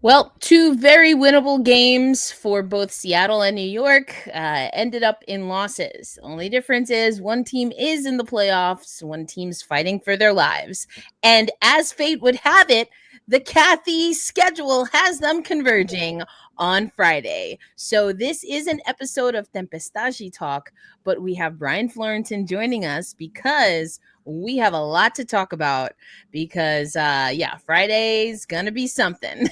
Well, two very winnable games for both Seattle and New York ended up in losses. Only difference is one team is in the playoffs, one team's fighting for their lives. And as fate would have it, the Kathy schedule has them converging on Friday. So this is an episode of Tempestade Talk, but we have Brian Florentin joining us because we have a lot to talk about because Friday's gonna be something.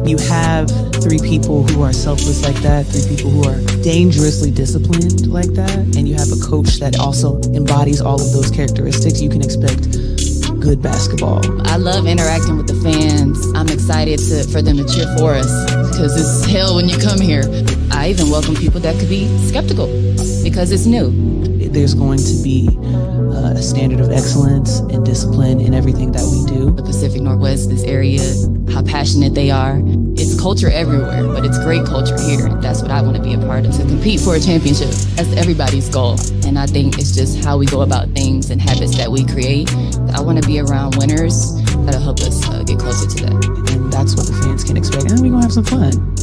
You have three people who are selfless like that, three people who are dangerously disciplined like that, and you have a coach that also embodies all of those characteristics. You can expect good basketball. I love interacting with the fans. I'm excited for them to cheer for us because it's hell when you come here. I even welcome people that could be skeptical because it's new. There's going to be a standard of excellence and discipline in everything that we do. The Pacific Northwest, this area, how passionate they are. It's culture everywhere, but it's great culture here. That's what I want to be a part of, to compete for a championship. That's everybody's goal. And I think it's just how we go about things and habits that we create. I want to be around winners. That'll help us get closer to that. And that's what the fans can expect. And we're going to have some fun.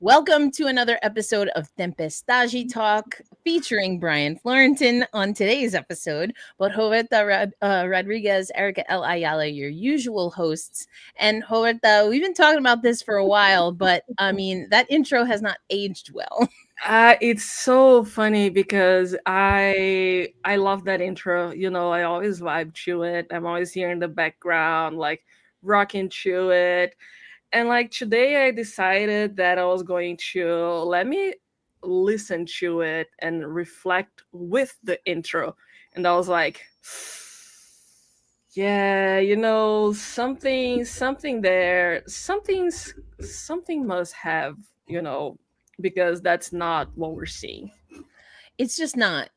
Welcome to another episode of Tempestade Talk featuring Brian Florentin. On today's episode, but Roberta Rodrigues, Erica L, Ayala, your usual hosts. And Roberta, we've been talking about this for a while, but I mean, that intro has not aged well. It's so funny because I love that intro. You know, I always vibe to it. I'm always here in the background, like rocking to it. And like today I decided that I was going to let me listen to it and reflect with the intro. And I was like, yeah, you know, something there, something must have, you know, because that's not what we're seeing. It's just not.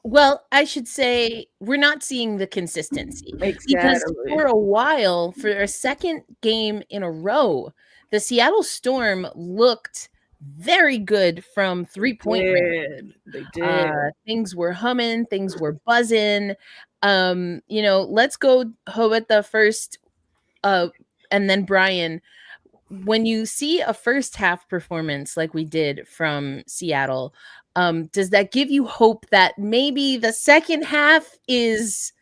Well, I should say we're not seeing the consistency because Exactly. for a while, for a second game in a row, the Seattle Storm looked very good from 3-point range. They did. Things were humming, things were buzzing. Let's go Hobbit first, and then Brian. When you see a first half performance like we did from Seattle, does that give you hope that maybe the second half is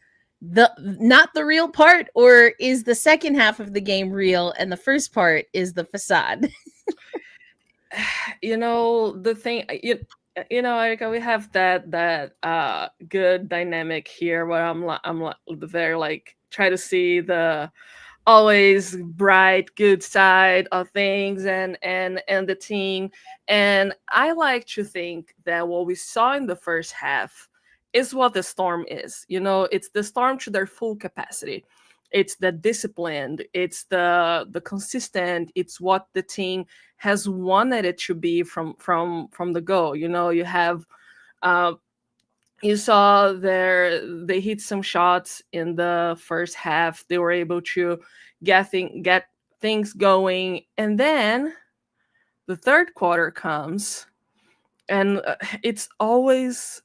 not the real part, or is the second half of the game real and the first part is the facade? You know, the thing, Erica, we have that good dynamic here where I'm very like try to see the always bright good side of things and the team. And I like to think that what we saw in the first half is what the Storm is. You know, it's the Storm to their full capacity. It's the disciplined, it's the consistent, it's what the team has wanted it to be from the go. You know, you have you saw they hit some shots in the first half. They were able to get things going, and then the third quarter comes, and it's always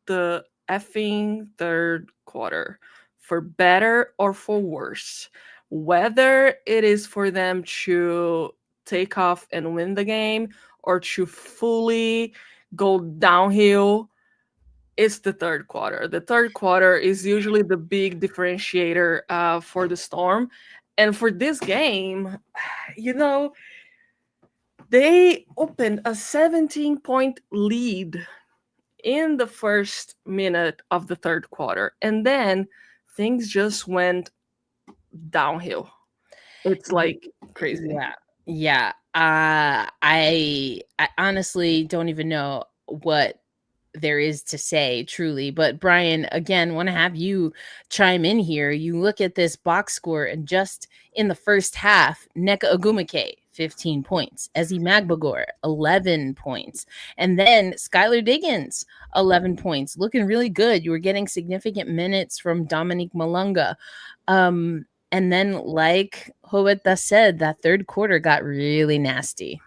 the effing third quarter, for better or for worse. Whether it is for them to take off and win the game or to fully go downhill, it's the third quarter. The third quarter is usually the big differentiator for the Storm. And for this game, you know, they opened a 17-point lead in the first minute of the third quarter. And then things just went downhill. It's like crazy. Yeah. I honestly don't even know what there is to say, truly. But Brian, again, want to have you chime in here. You look at this box score, and just in the first half, Nneka Ogwumike, 15 points. Ezzy Magbagor, 11 points. And then Skylar Diggins, 11 points. Looking really good. You were getting significant minutes from Dominique Malunga. And then, like Roberta said, that third quarter got really nasty.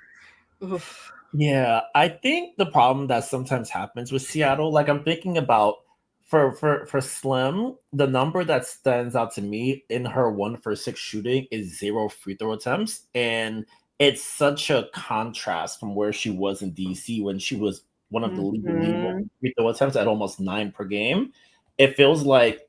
Oof. Yeah, I think the problem that sometimes happens with Seattle, like I'm thinking about for Slim, the number that stands out to me in her 1-for-6 shooting is 0 free throw attempts, and it's such a contrast from where she was in DC when she was one of the leading free throw attempts at almost 9 per game. It feels like,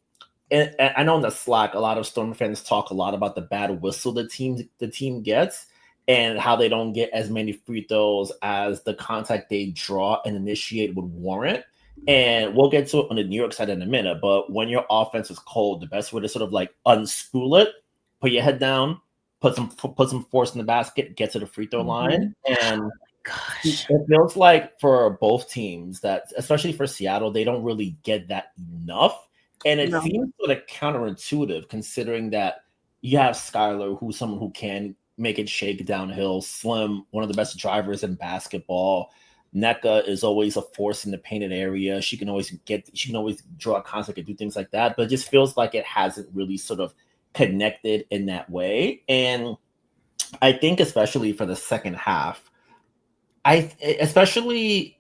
and I know in the Slack, a lot of Storm fans talk a lot about the bad whistle the team gets, and how they don't get as many free throws as the contact they draw and initiate would warrant. And we'll get to it on the New York side in a minute. But when your offense is cold, the best way to sort of like unspool it, put your head down, put some force in the basket, get to the free throw line. And Gosh, it feels like for both teams that, especially for Seattle, they don't really get that enough. And it seems sort of counterintuitive considering that you have Skylar, who's someone who can make it shake downhill. Slim, one of the best drivers in basketball. Nneka is always a force in the painted area. She can always draw a contact and do things like that. But it just feels like it hasn't really sort of connected in that way. And I think especially for the second half, especially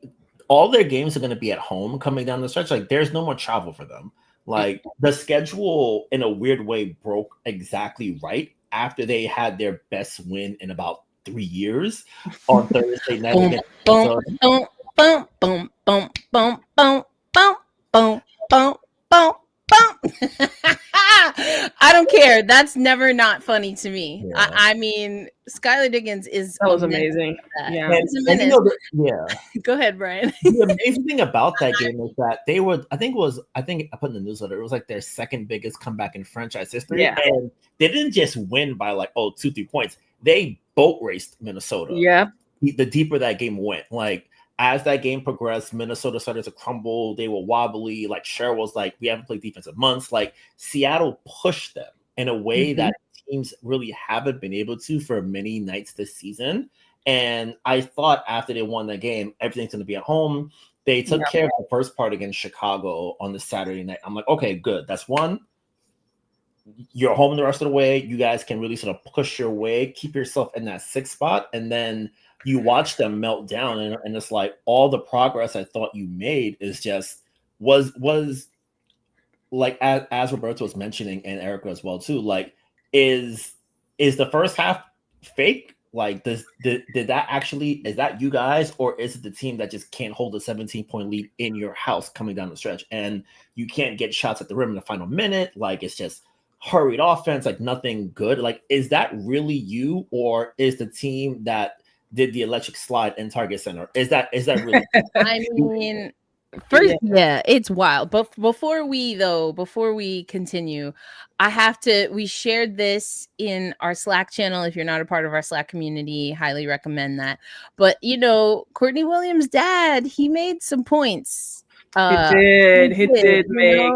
all their games are going to be at home coming down the stretch. Like there's no more travel for them. Like the schedule in a weird way broke exactly right after they had their best win in about 3 years on Thursday night. boom, boom, boom, boom, boom, boom, boom, boom, boom, boom, boom, boom. I don't care. That's never not funny to me. Yeah. I mean, Skylar Diggins is That was amazing. Yeah. Go ahead, Brian. The amazing thing about that game is that they were, I think I put in the newsletter, it was like their second biggest comeback in franchise history. Yeah. And they didn't just win by like, 2-3 points. They boat raced Minnesota. Yeah. The deeper that game went. Like, as that game progressed, Minnesota started to crumble. They were wobbly. Like Cheryl was like, we haven't played defense in months. Like Seattle pushed them in a way that teams really haven't been able to for many nights this season. And I thought after they won the game, everything's going to be at home. They took care of the first part against Chicago on the Saturday night. I'm like, okay, good. That's one. You're home the rest of the way. You guys can really sort of push your way, keep yourself in that 6th spot. And then you watch them melt down. And it's like all the progress I thought you made is just was like, as Roberta was mentioning, and Erica as well too, like, is the first half fake? Like, did that actually, is that you guys, or is it the team that just can't hold a 17-point lead in your house coming down the stretch, and you can't get shots at the rim in the final minute? Like, it's just hurried offense, like nothing good. Like, is that really you, or is the team that did the electric slide in Target Center? Is that really? I mean, first, yeah, it's wild. But before we continue, we shared this in our Slack channel. If you're not a part of our Slack community, highly recommend that. But Courtney Williams' dad, he made some points. He did make.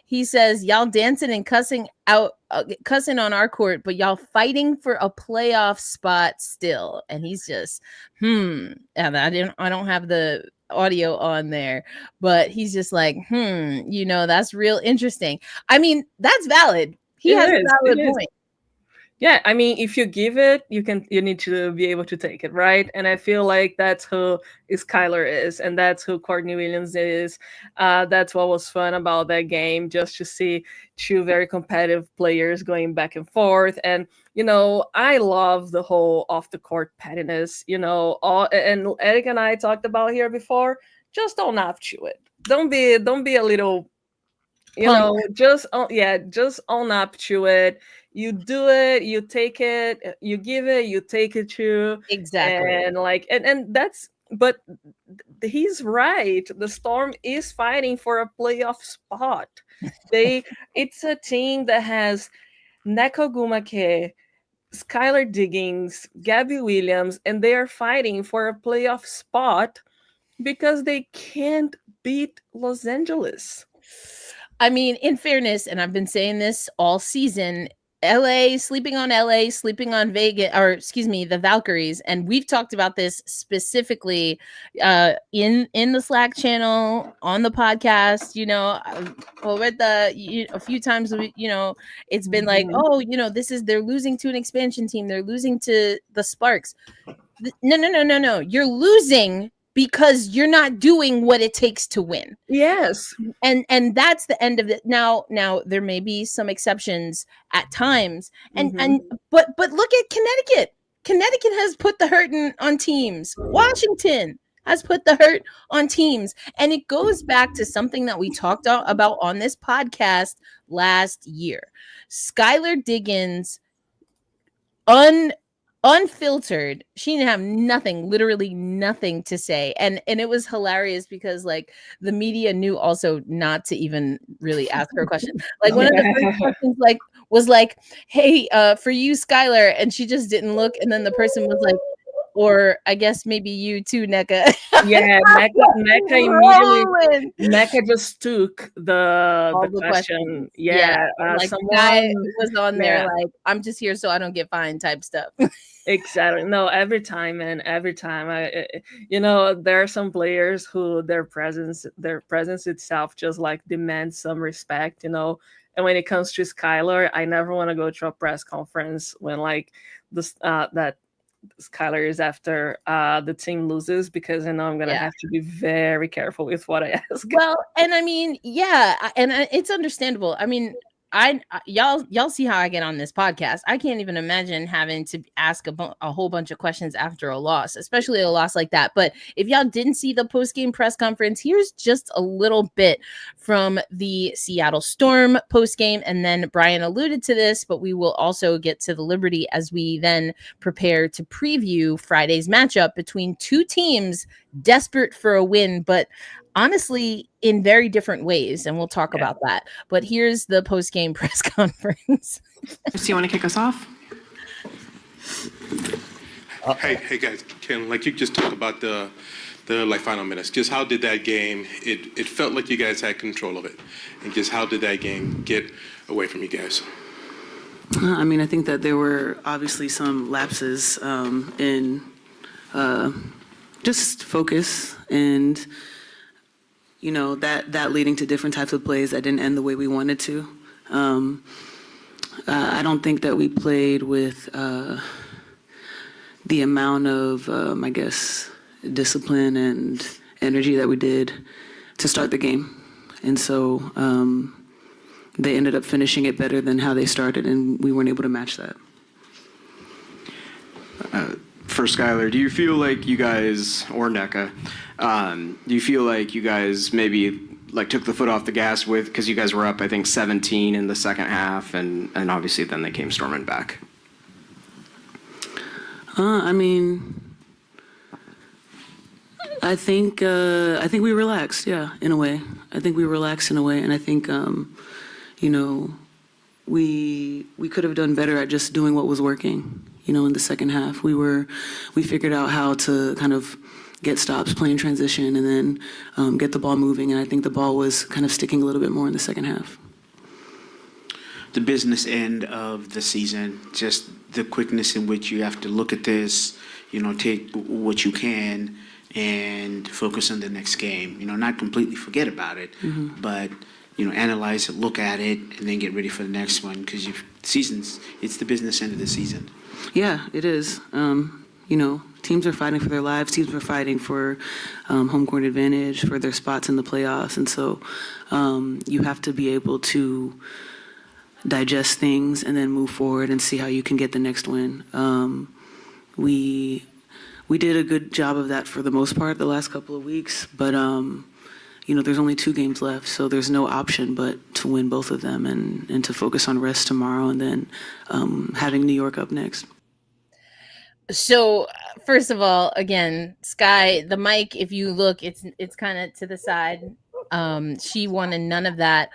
He says, y'all dancing and cussing on our court, but y'all fighting for a playoff spot still. And he's just, and I don't have the audio on there, but he's just like, that's real interesting. I mean, that's valid. He has a valid point. Yeah, I mean, if you give it, you need to be able to take it, right? And I feel like that's who Skylar is, and that's who Courtney Williams is. That's what was fun about that game, just to see two very competitive players going back and forth. And I love the whole off the court pettiness. And Eric and I talked about here before. Just don't up to it. Don't be a little, just own up to it. You do it, you take it, you give it, you take it too. Exactly. And that's, but he's right. The Storm is fighting for a playoff spot. It's a team that has Nneka Ogwumike, Skylar Diggins, Gabby Williams, and they are fighting for a playoff spot because they can't beat Los Angeles. I mean, in fairness, and I've been saying this all season, LA, sleeping on Vegas, or excuse me, the Valkyries. And we've talked about this specifically in the Slack channel, on the podcast, Roberta, a few times, it's been like, oh, they're losing to an expansion team. They're losing to the Sparks. No. You're losing because you're not doing what it takes to win. Yes. And that's the end of it. Now there may be some exceptions at times. But look at Connecticut. Connecticut has put the hurt on teams. Washington has put the hurt on teams. And it goes back to something that we talked about on this podcast last year. Skylar Diggins, unfiltered, she didn't have literally nothing to say, and it was hilarious because like the media knew also not to even really ask her a question. Like one of the first questions was like, hey, for you, Skylar, and she just didn't look, and then the person was like, or I guess maybe you too, Nneka. Yeah, Nneka immediately. Nneka just took the question. Yeah, like someone was on there like, I'm just here so I don't get fined type stuff. Exactly. No, every time, man. Every time. There are some players who their presence itself just like demands some respect. And when it comes to Skylar, I never want to go to a press conference when like this that Skylar is after the team loses, because I know I'm gonna have to be very careful with what I ask. Well, and I mean, and it's understandable. I mean, y'all see how I get on this podcast. I can't even imagine having to ask a whole bunch of questions after a loss, especially a loss like that. But if y'all didn't see the post-game press conference, here's just a little bit from the Seattle Storm post-game. And then Brian alluded to this, but we will also get to the Liberty as we then prepare to preview Friday's matchup between two teams desperate for a win, but honestly in very different ways, and we'll talk about that. But here's the post-game press conference. Do you want to kick us off? Hey guys, Ken, like you just talked about the final minutes. Just how did that game? It felt like you guys had control of it, and just how did that game get away from you guys? I mean, I think that there were obviously some lapses in just focus, and that leading to different types of plays that didn't end the way we wanted to. I don't think that we played with the amount of, I guess, discipline and energy that we did to start the game. And so they ended up finishing it better than how they started, and we weren't able to match that. For Skylar, do you feel like you guys, or Nneka, do you feel like you guys maybe like took the foot off the gas because you guys were up, I think, 17 in the second half, and obviously then they came storming back? I mean, I think we relaxed, in a way. I think we relaxed in a way, and I think, we could have done better at just doing what was working. In the second half, we figured out how to kind of get stops, playing transition, and then get the ball moving. And I think the ball was kind of sticking a little bit more in the second half. The business end of the season, just the quickness in which you have to look at this, take what you can and focus on the next game. Not completely forget about it, but analyze it, look at it, and then get ready for the next one, because it's the business end of the season. Yeah, it is. Teams are fighting for their lives. Teams are fighting for home court advantage, for their spots in the playoffs. And so you have to be able to digest things and then move forward and see how you can get the next win. We did a good job of that for the most part the last couple of weeks, but there's only 2 games left, so there's no option but to win both of them and to focus on rest tomorrow, and then having New York up next. So first of all, again, Sky, the mic, if you look, it's kind of to the side. She wanted none of that.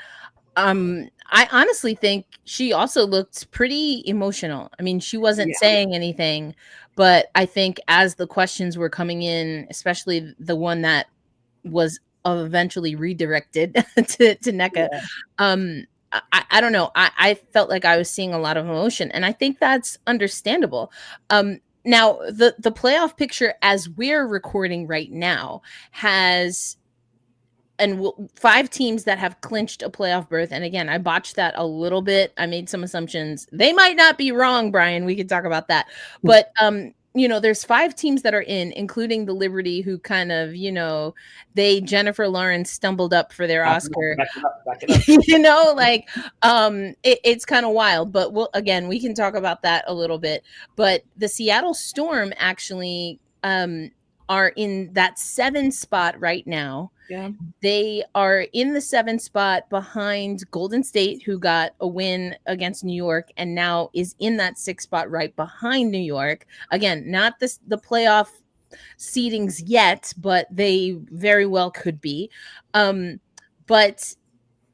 I honestly think she also looked pretty emotional. I mean, she wasn't saying anything, but I think as the questions were coming in, especially the one that was eventually redirected to Nneka, I don't know. I felt like I was seeing a lot of emotion, and I think that's understandable. Now, the playoff picture as we're recording right now has 5 teams that have clinched a playoff berth. And again, I botched that a little bit. I made some assumptions. They might not be wrong, Brian. We could talk about that. But there's 5 teams that are in, including the Liberty, who kind of, Jennifer Lawrence stumbled up for their Oscar. Back it up. It's kind of wild. But we can talk about that a little bit. But the Seattle Storm actually are in that 7 spot right now. Yeah. They are in the 7 spot behind Golden State, who got a win against New York and now is in that 6 spot right behind New York. Again, not the playoff seedings yet, but they very well could be. But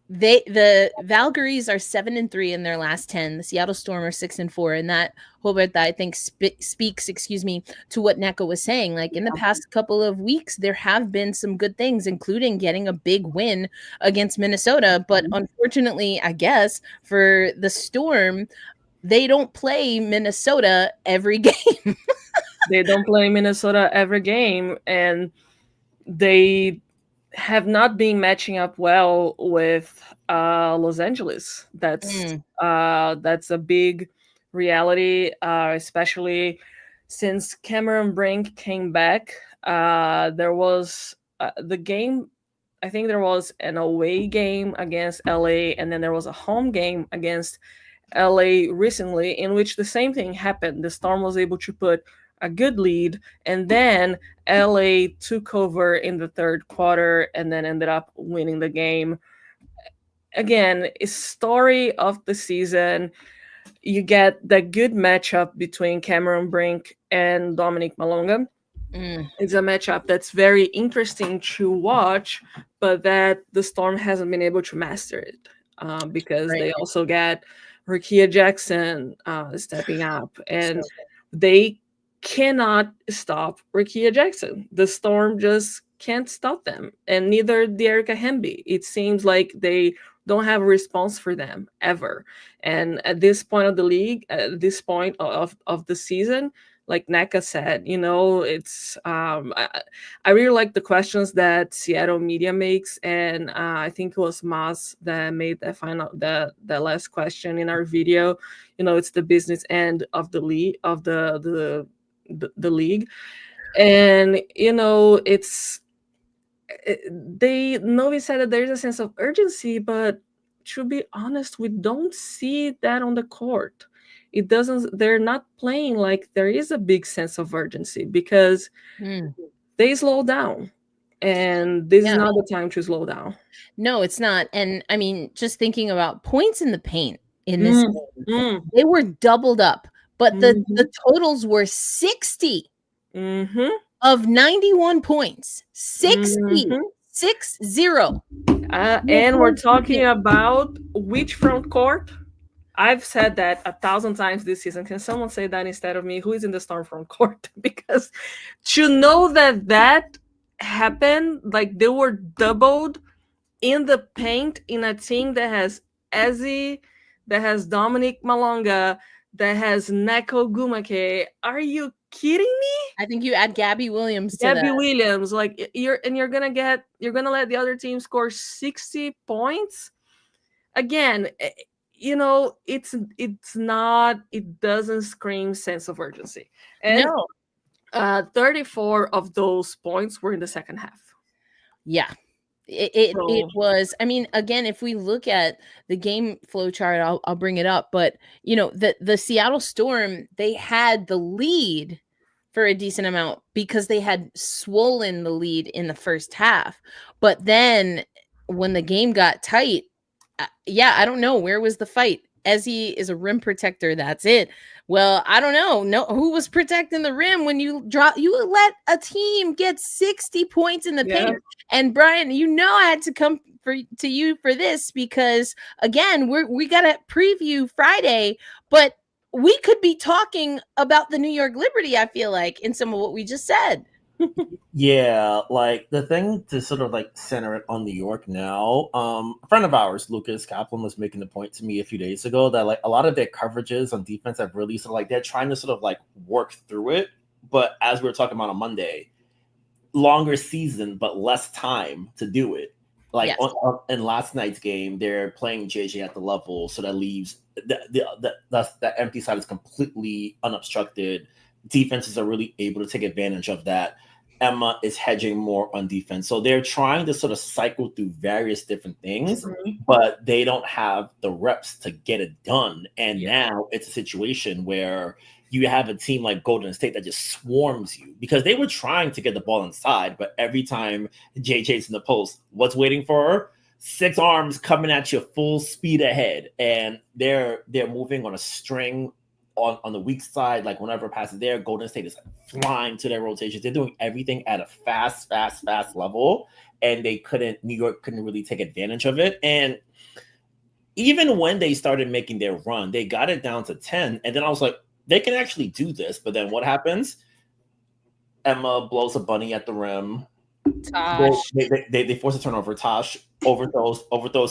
the Valkyries are 7-3 in their last 10. The Seattle Storm are 6-4, and that, Roberta, I think speaks, to what Nneka was saying. Like in the past couple of weeks, there have been some good things, including getting a big win against Minnesota. But unfortunately, I guess for the Storm, they don't play Minnesota every game. They don't play Minnesota every game, and they have not been matching up well with Los Angeles. That's a big reality, especially since Cameron Brink came back. There was the game. I think there was an away game against LA, and then there was a home game against LA recently, in which the same thing happened. The Storm was able to put a good lead, and then LA took over in the third quarter and then ended up winning the game. Again, a story of the season. You get that good matchup between Cameron Brink and Dominic Malonga. It's a matchup that's very interesting to watch, but that the Storm hasn't been able to master it because they also got Rickea Jackson stepping up, and they cannot stop Rickea Jackson. The Storm just can't stop them, and neither the Erica Hemby. It seems like they don't have a response for them ever. And at this point of the league, at this point of the season, like Nneka said, it's I really like the questions that Seattle media makes, and I think it was Mas that made that last question in our video. It's the business end of the league, of the league, and Novi said that there's a sense of urgency, but to be honest, we don't see that on the court. It doesn't. They're not playing like there is a big sense of urgency because they slow down, and this is not the time to slow down. No, it's not. And I mean, just thinking about points in the paint in this game, they were doubled up, but the totals were 60 of 91 points. 60. 6-0. And we're talking about which front court? I've said that 1,000 times this season. Can someone say that instead of me? Who is in the Storm front court? Because to know that happened, like they were doubled in the paint in a team that has Ezzy, that has Dominic Malonga, that has Nneka Ogwumike. Are you kidding me? I think you add Gabby Williams to Gabby that. Williams, like you're gonna let the other team score 60 points again. It doesn't scream sense of urgency. And 34 of those points were in the second half. Yeah. It was, I mean, again, if we look at the game flow chart, I'll bring it up, but the Seattle Storm, they had the lead for a decent amount because they had swollen the lead in the first half. But then when the game got tight, I don't know, where was the fight? Ezzy is a rim protector. That's it. Well, I don't know. No, who was protecting the rim when you let a team get 60 points in the paint? And Brian, I had to come to you for this because again, we got to preview Friday, but we could be talking about the New York Liberty, I feel like, in some of what we just said. Yeah, like the thing to sort of like center it on New York now. A friend of ours, Lucas Kaplan, was making the point to me a few days ago that like a lot of their coverages on defense have really sort of like they're trying to sort of like work through it. But as we were talking about on Monday, longer season but less time to do it. Like Yes. in last night's game, they're playing JJ at the level, so that leaves the empty side is completely unobstructed. Defenses are really able to take advantage of that. Emma is hedging more on defense, so they're trying to sort of cycle through various different things, but they don't have the reps to get it done. And now it's a situation where you have a team like Golden State that just swarms you because they were trying to get the ball inside, but every time JJ's in the post, what's waiting for her? 6 arms coming at you full speed ahead, and they're moving on a string on the weak side. Like whenever passes there, Golden State is flying to their rotations. They're doing everything at a fast level, and New York couldn't really take advantage of it. And even when they started making their run, they got it down to 10, and then I was like, they can actually do this. But then what happens? Emma blows a bunny at the rim. Tosh. They force a turnover. Tosh overthrows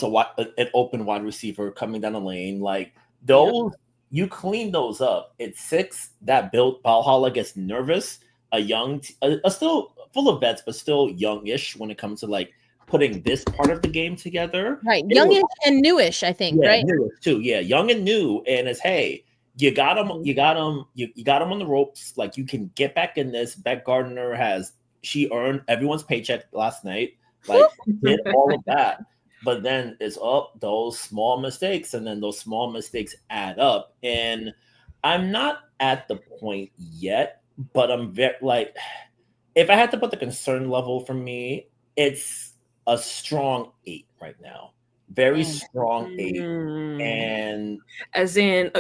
an open wide receiver coming down the lane. Like those, you clean those up. It's 6. That built Valhalla gets nervous. Still full of vets, but still youngish when it comes to like putting this part of the game together. Right, youngish and newish, I think. Yeah, right, newish too. Yeah, young and new, and it's hey. You got him. You got him on the ropes. Like you can get back in this. Beck Gardner she earned everyone's paycheck last night. Like did all of that, but then it's those small mistakes, and then those small mistakes add up. And I'm not at the point yet, but I'm very like, if I had to put the concern level for me, it's a strong 8 right now. Very strong 8, and as in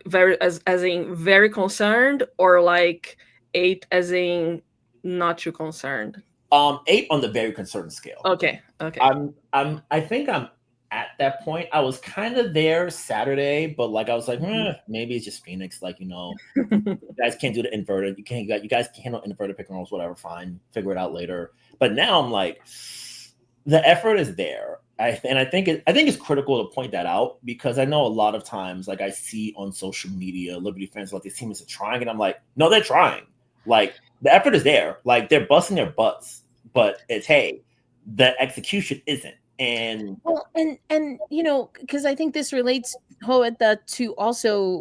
very as in very concerned, or like 8 as in not too concerned. 8 on the very concerned scale. Okay. I think I'm at that point. I was kind of there Saturday, but like I was like, maybe it's just Phoenix. Like you guys can't do the inverted. You guys can't handle inverted pick and rolls. Whatever, fine, figure it out later. But now I'm like, the effort is there. I think it's critical to point that out because I know a lot of times, like I see on social media, Liberty fans like these teams are trying, and I'm like, no, they're trying. Like the effort is there, like they're busting their butts, but it's hey, the execution isn't. And because I think this relates to also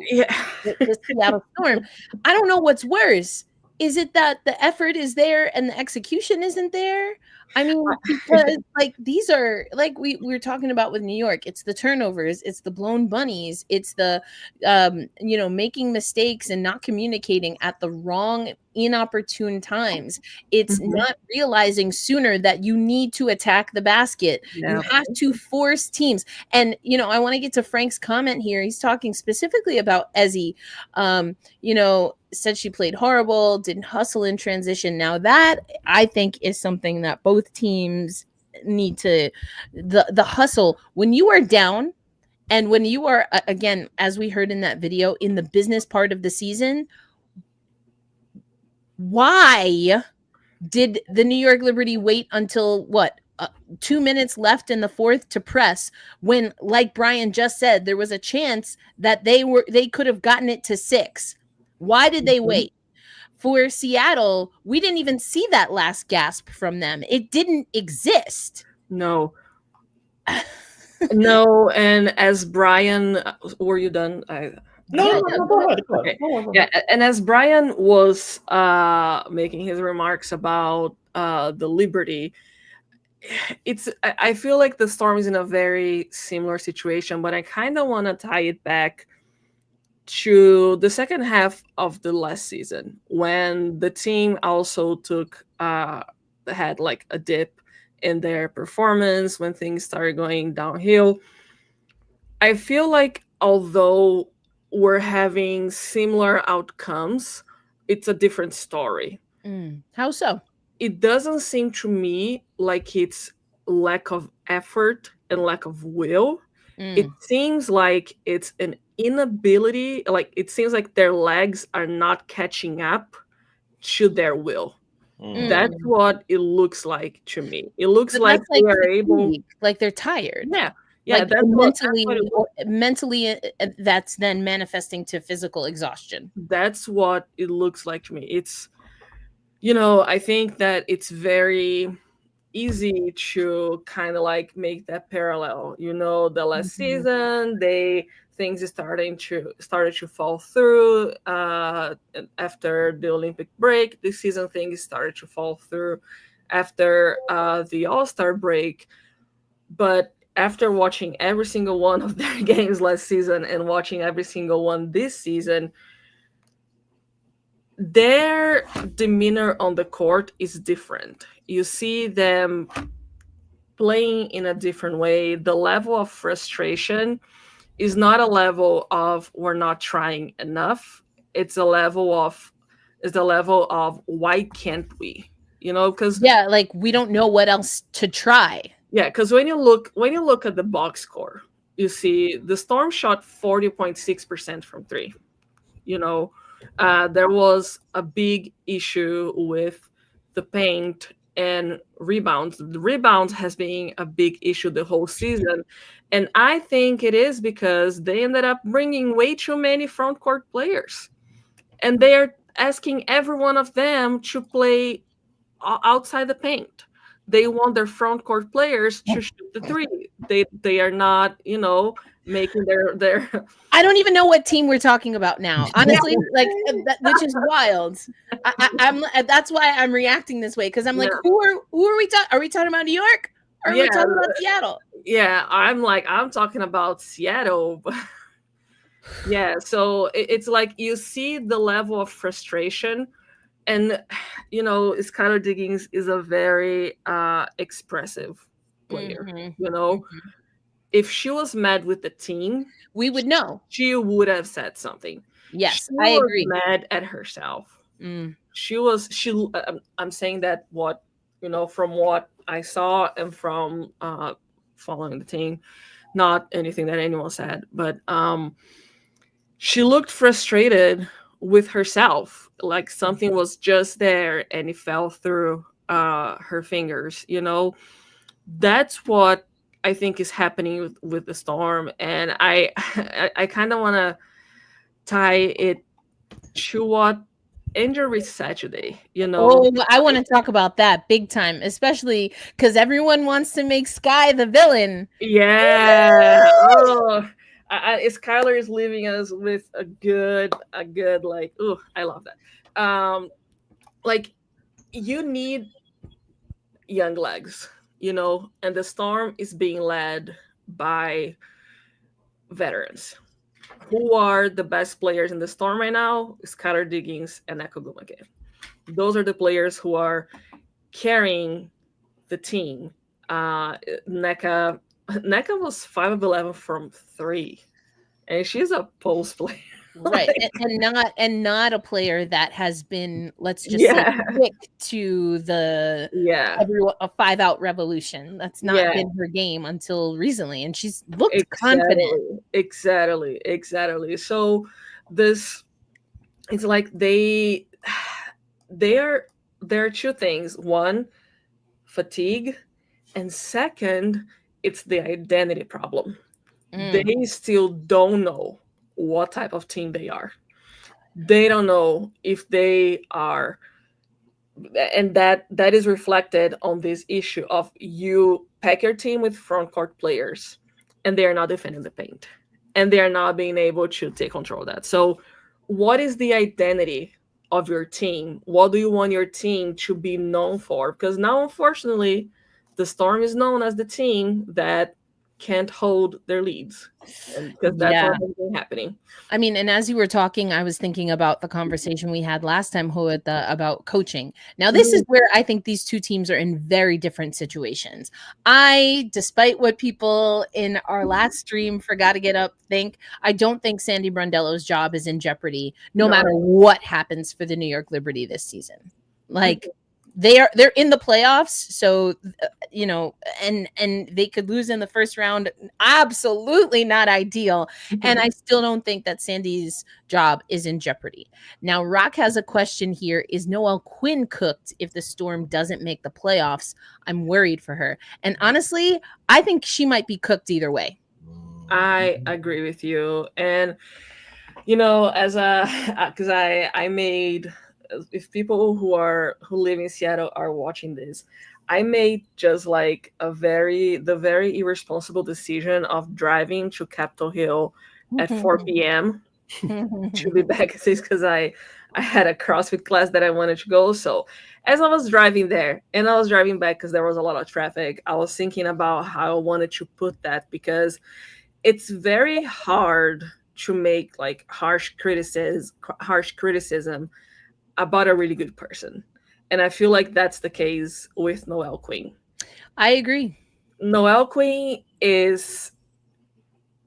the Seattle Storm. I don't know what's worse. Is it that the effort is there and the execution isn't there? I mean, because like these are like we were talking about with New York. It's the turnovers, it's the blown bunnies, it's the making mistakes and not communicating at the wrong inopportune times. It's not realizing sooner that you need to attack the basket. You have to force teams. And I want to get to Frank's comment here. He's talking specifically about Ezzy. Said she played horrible, didn't hustle in transition. Now that I think is something that both teams need to the hustle when you are down and when you are again, as we heard in that video, in the business part of the season. Why did the New York Liberty wait until 2 minutes left in the fourth to press when, like Brian just said, there was a chance that they could have gotten it to 6? Why did they wait? For Seattle, we didn't even see that last gasp from them. It didn't exist. No. No, and as Brian, were you done? No, go ahead. Okay. Yeah, and as Brian was making his remarks about the Liberty, I feel like the Storm is in a very similar situation, but I kind of want to tie it back to the second half of the last season when the team also had like a dip in their performance when things started going downhill. I feel like although we're having similar outcomes, it's a different story. How so? It doesn't seem to me like it's lack of effort and lack of will. It seems like it's an inability, like it seems like their legs are not catching up to their will. That's what it looks like to me. It looks But like that's like they are able. fatigue, like they're tired. Yeah, Like that's mentally, that's then manifesting to physical exhaustion. that's what it looks like to me. It's, I think that it's very easy to kind of like make that parallel. The last season, things started to fall through after the Olympic break. This season, things started to fall through after the All-Star break. But after watching every single one of their games last season and watching every single one this season, their demeanor on the court is different. You see them playing in a different way. The level of frustration is not a level of we're not trying enough. It's the level of why can't we? Because like we don't know what else to try. Yeah, because when you look at the box score, you see the Storm shot 40.6% from three. There was a big issue with the paint and rebounds. The rebounds has been a big issue the whole season. And I think it is because they ended up bringing way too many front court players. And they're asking every one of them to play outside the paint. They want their front court players to shoot the three. They are not, making their I don't even know what team we're talking about now, honestly. Like which is wild. I'm that's why I'm reacting this way, because I'm like, who are we talking? Are we talking about New York? Or are we talking about Seattle? Yeah, I'm talking about Seattle. Yeah, so it's like you see the level of frustration. And, Skylar Diggins is a very expressive player. If she was mad with the team, we would know. She would have said something. Yes, I agree. Mad at herself. I'm saying that from what I saw and from following the team, not anything that anyone said, but she looked frustrated with herself, like something was just there and it fell through her fingers. That's what I think is happening with the Storm, and I kind of want to tie it to what injury Saturday. I want to talk about that big time, especially because everyone wants to make Sky the villain. Yeah. Skylar is leaving us with a good like, oh, I love that. Like, you need young legs, and the Storm is being led by veterans. Who are the best players in the Storm right now? Skylar Diggins and Nneka Ogwumike. Those are the players who are carrying the team. Nneka was 5 of 11 from 3, and she's a post player, right? and not a player that has been, let's just say, quick to the a 5-out revolution. That's not been her game until recently, and she's looked confident. Exactly. So it's like there are two things. One, fatigue, and second, it's the identity problem. They still don't know what type of team they are. They don't know if they are, and that is reflected on this issue of you pack your team with front court players and they are not defending the paint and they are not being able to take control of that. So what is the identity of your team? What do you want your team to be known for? Because now, unfortunately, the Storm is known as the team that can't hold their leads, because that's what's been happening. I mean, and as you were talking, I was thinking about the conversation we had last time, about coaching. Now, this is where I think these two teams are in very different situations. Despite what people in our last stream forgot to get up think, I don't think Sandy Brondello's job is in jeopardy, no matter what happens for the New York Liberty this season. Like, they're in the playoffs, so and they could lose in the first round. Absolutely not ideal. And I still don't think that Sandy's job is in jeopardy. Now, Rock has a question here. Is Noelle Quinn cooked if the Storm doesn't make the playoffs? I'm worried for her. And honestly, I think she might be cooked either way. I agree with you. And as because I made, if people who live in Seattle are watching this, I made just like the very irresponsible decision of driving to Capitol Hill at 4 p.m. to be back at 6 because I had a CrossFit class that I wanted to go. So as I was driving there and I was driving back because there was a lot of traffic, I was thinking about how I wanted to put that, because it's very hard to make like harsh criticism about a really good person. And I feel like that's the case with Noelle Quinn. I agree. Noelle Quinn is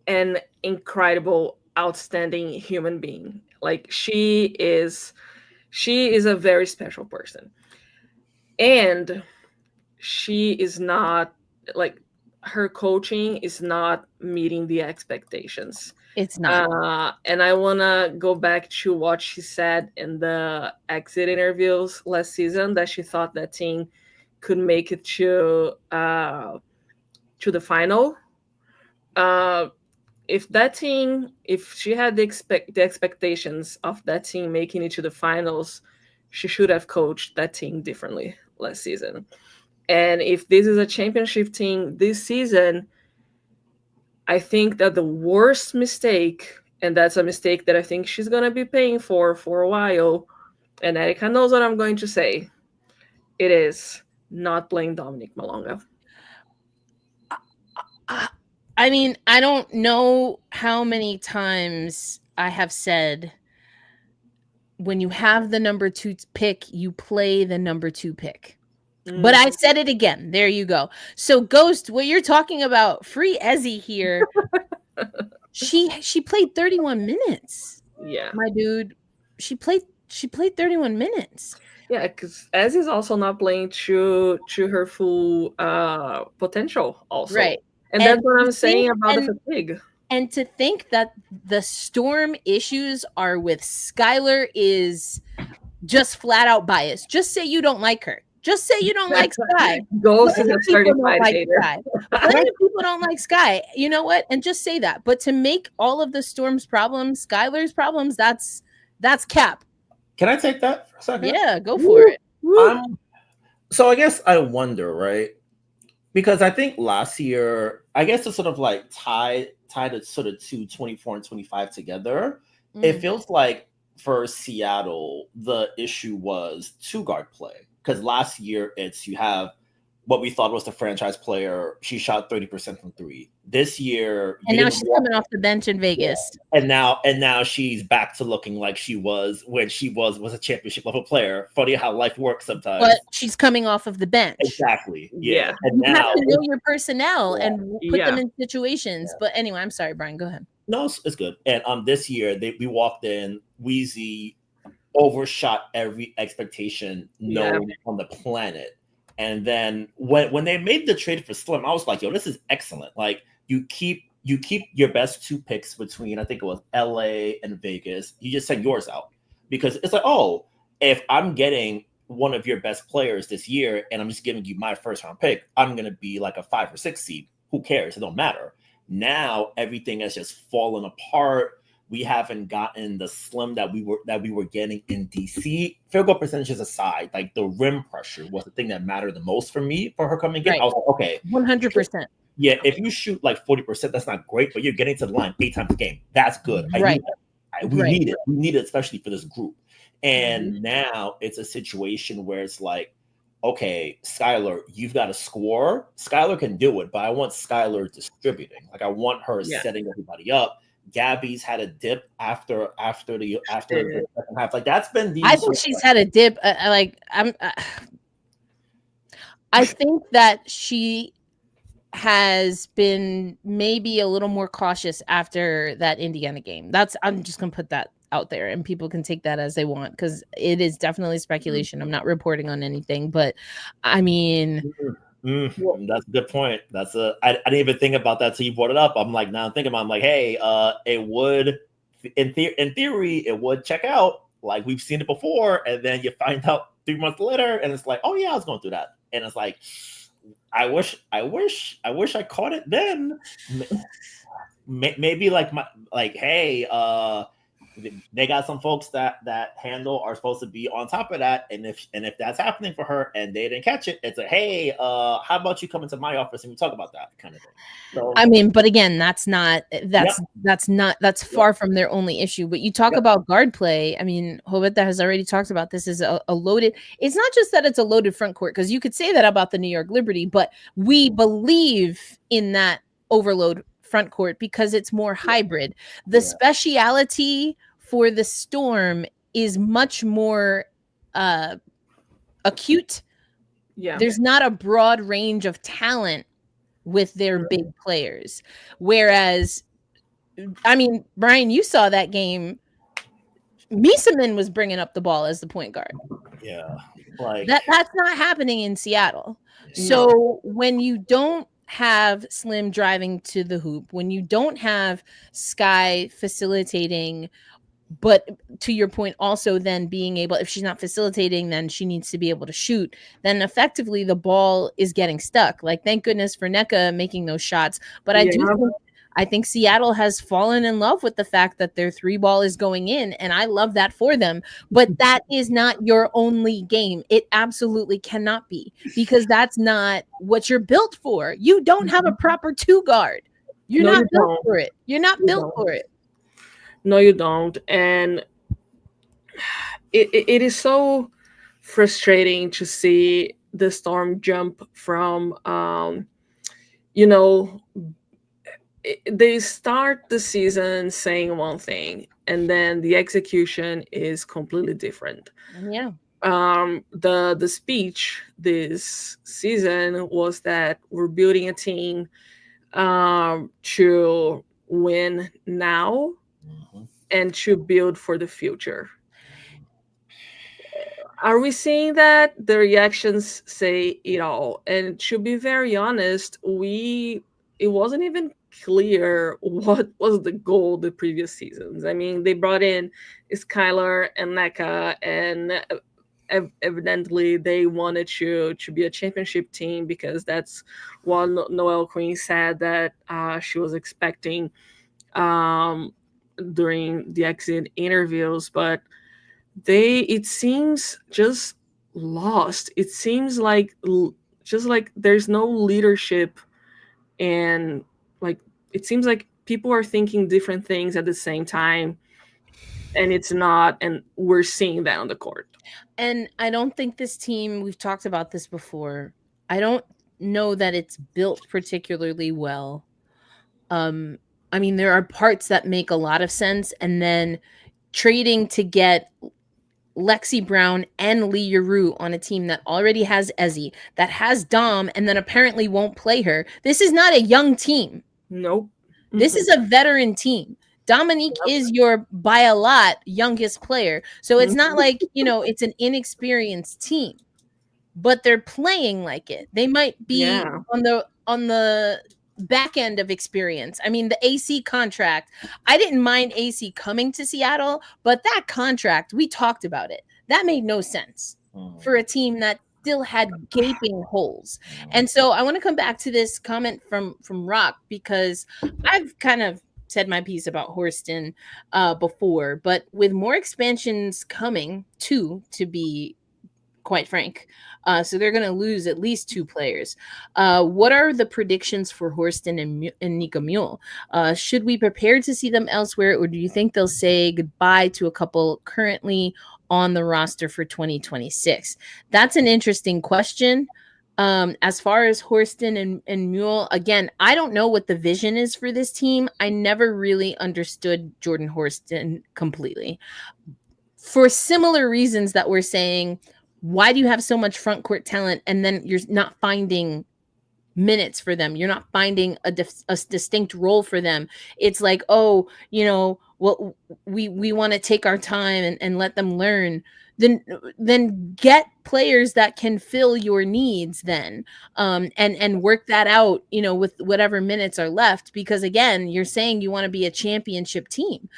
an incredible, outstanding human being. Like she is a very special person. And she is not, like, her coaching is not meeting the expectations. It's not. And I want to go back to what she said in the exit interviews last season, that she thought that team could make it to the final. If she had the expectations of that team making it to the finals, she should have coached that team differently last season. And if this is a championship team this season, I think that the worst mistake, and that's a mistake that I think she's going to be paying for a while, and Erica knows what I'm going to say, it is not playing Dominic Malonga. I mean, I don't know how many times I have said, when you have the number 2 pick, you play the number 2 pick. But I said it again. There you go. So Ghost, what you're talking about, free Ezzy here. she played 31 minutes. Yeah. My dude. She played 31 minutes. Yeah, because Ezzy's also not playing to her full potential also. Right. And that's what I'm saying about the fatigue. And to think that the Storm issues are with Skylar is just flat out biased. Just say you don't like her. Just say you don't like Sky. Ghost is a certified hater. Plenty of people don't like Sky. You know what? And just say that. But to make all of the Storm's problems Skylar's problems, that's cap. Can I take that for a second? Yeah, go for it. So I guess I wonder, right? Because I think last year, I guess to sort of like tie it sort of to 24 and 25 together, it feels like for Seattle, the issue was 2-guard play. Because last year, you have what we thought was the franchise player. She shot 30% from 3. This year, and now she's coming off the bench in Vegas. Yeah. And now she's back to looking like she was when she was a championship level player. Funny how life works sometimes. But she's coming off of the bench. Exactly. Yeah. And you now have to know your personnel and put them in situations. Yeah. But anyway, I'm sorry, Brian. Go ahead. No, it's good. And this year we walked in, Wheezy overshot every expectation known on the planet. And then when they made the trade for Slim, I was like, yo, this is excellent. Like you keep your best 2 picks between, I think it was LA and Vegas. You just send yours out because it's like, oh, if I'm getting one of your best players this year and I'm just giving you my first round pick, I'm going to be like a 5 or 6 seed. Who cares? It don't matter. Now everything has just fallen apart. We haven't gotten the Slim that we were getting in DC. Field goal percentages aside, like the rim pressure was the thing that mattered the most for me for her coming in. Right. I was like, okay, 100%. Yeah, if you shoot like 40%, that's not great, but you're getting to the line 8 times a game. That's good. Right. We need it. We need it, especially for this group. And now it's a situation where it's like, okay, Skylar, you've got to score. Skylar can do it, but I want Skylar distributing. Like I want her setting everybody up. Gabby's had a dip after the second half. Like that's been the. I think she's had a dip. I think that she has been maybe a little more cautious after that Indiana game. I'm just gonna put that out there, and people can take that as they want because it is definitely speculation. I'm not reporting on anything, but I mean, that's a good point. I didn't even think about that till you brought it up. I'm like, now I'm thinking about, I'm like, hey, it would, in theory, it would check out. Like we've seen it before, and then you find out 3 months later, and it's like, oh yeah, I was going through that, and it's like, I wish I caught it then. Maybe hey, they got some folks that handle are supposed to be on top of that, and if that's happening for her and they didn't catch it, it's like, hey, how about you come into my office and we talk about that kind of thing. So, I mean, but again, that's far from their only issue. But you talk about guard play. I mean, Roberta has already talked about this is a loaded. It's not just that it's a loaded front court, because you could say that about the New York Liberty, but we believe in that overload front court because it's more hybrid. The speciality for the Storm is much more acute. Yeah, there's not a broad range of talent with their big players, whereas, I mean, Brian, you saw that game. Misamin was bringing up the ball as the point guard. Yeah, like that's not happening in Seattle. So when you don't have Slim driving to the hoop, when you don't have Sky facilitating, but to your point, also then being able, if she's not facilitating, then she needs to be able to shoot, then effectively the ball is getting stuck. Like, thank goodness for Nneka making those shots. But I think Seattle has fallen in love with the fact that their 3-ball is going in, and I love that for them. But that is not your only game. It absolutely cannot be, because that's not what you're built for. You don't have a proper 2-guard. You're not built for it. You're not built for it. No, you don't. And it is so frustrating to see the Storm jump from, they start the season saying one thing, and then the execution is completely different. Yeah. The speech this season was that we're building a team to win now and to build for the future. Are we seeing that? The reactions say it all. And to be very honest, it wasn't even clear what was the goal the previous seasons. I mean, they brought in Skylar and Nneka, and evidently they wanted to be a championship team, because that's what Noelle Queen said that she was expecting during the exit interviews. But it seems just lost. It seems like there's no leadership, and it seems like people are thinking different things at the same time, and it's not, and we're seeing that on the court. And I don't think this team, we've talked about this before, I don't know that it's built particularly well. I mean, there are parts that make a lot of sense, and then trading to get Lexi Brown and Lee Yarou on a team that already has Ezzy, that has Dom, and then apparently won't play her. This is not a young team. Nope. This is a veteran team. Dominique is your, by a lot, youngest player. So it's not like, it's an inexperienced team, but they're playing like it. They might be on the back end of experience. I mean, the AC contract, I didn't mind AC coming to Seattle, but that contract, we talked about it. That made no sense for a team that still had gaping holes. And so I want to come back to this comment from Rock, because I've kind of said my piece about Horston before, but with more expansions coming, to be quite frank, so they're going to lose at least 2 players. What are the predictions for Horston and Nneka Mule? Should we prepare to see them elsewhere, or do you think they'll say goodbye to a couple currently on the roster for 2026? That's an interesting question. As far as Horston and Mule, again, I don't know what the vision is for this team. I never really understood Jordan Horston completely. For similar reasons that we're saying, why do you have so much front court talent and then you're not finding minutes for them? You're not finding a distinct role for them. It's like, well, we want to take our time and let them learn, then get players that can fill your needs then, and work that out, with whatever minutes are left, because again, you're saying you want to be a championship team.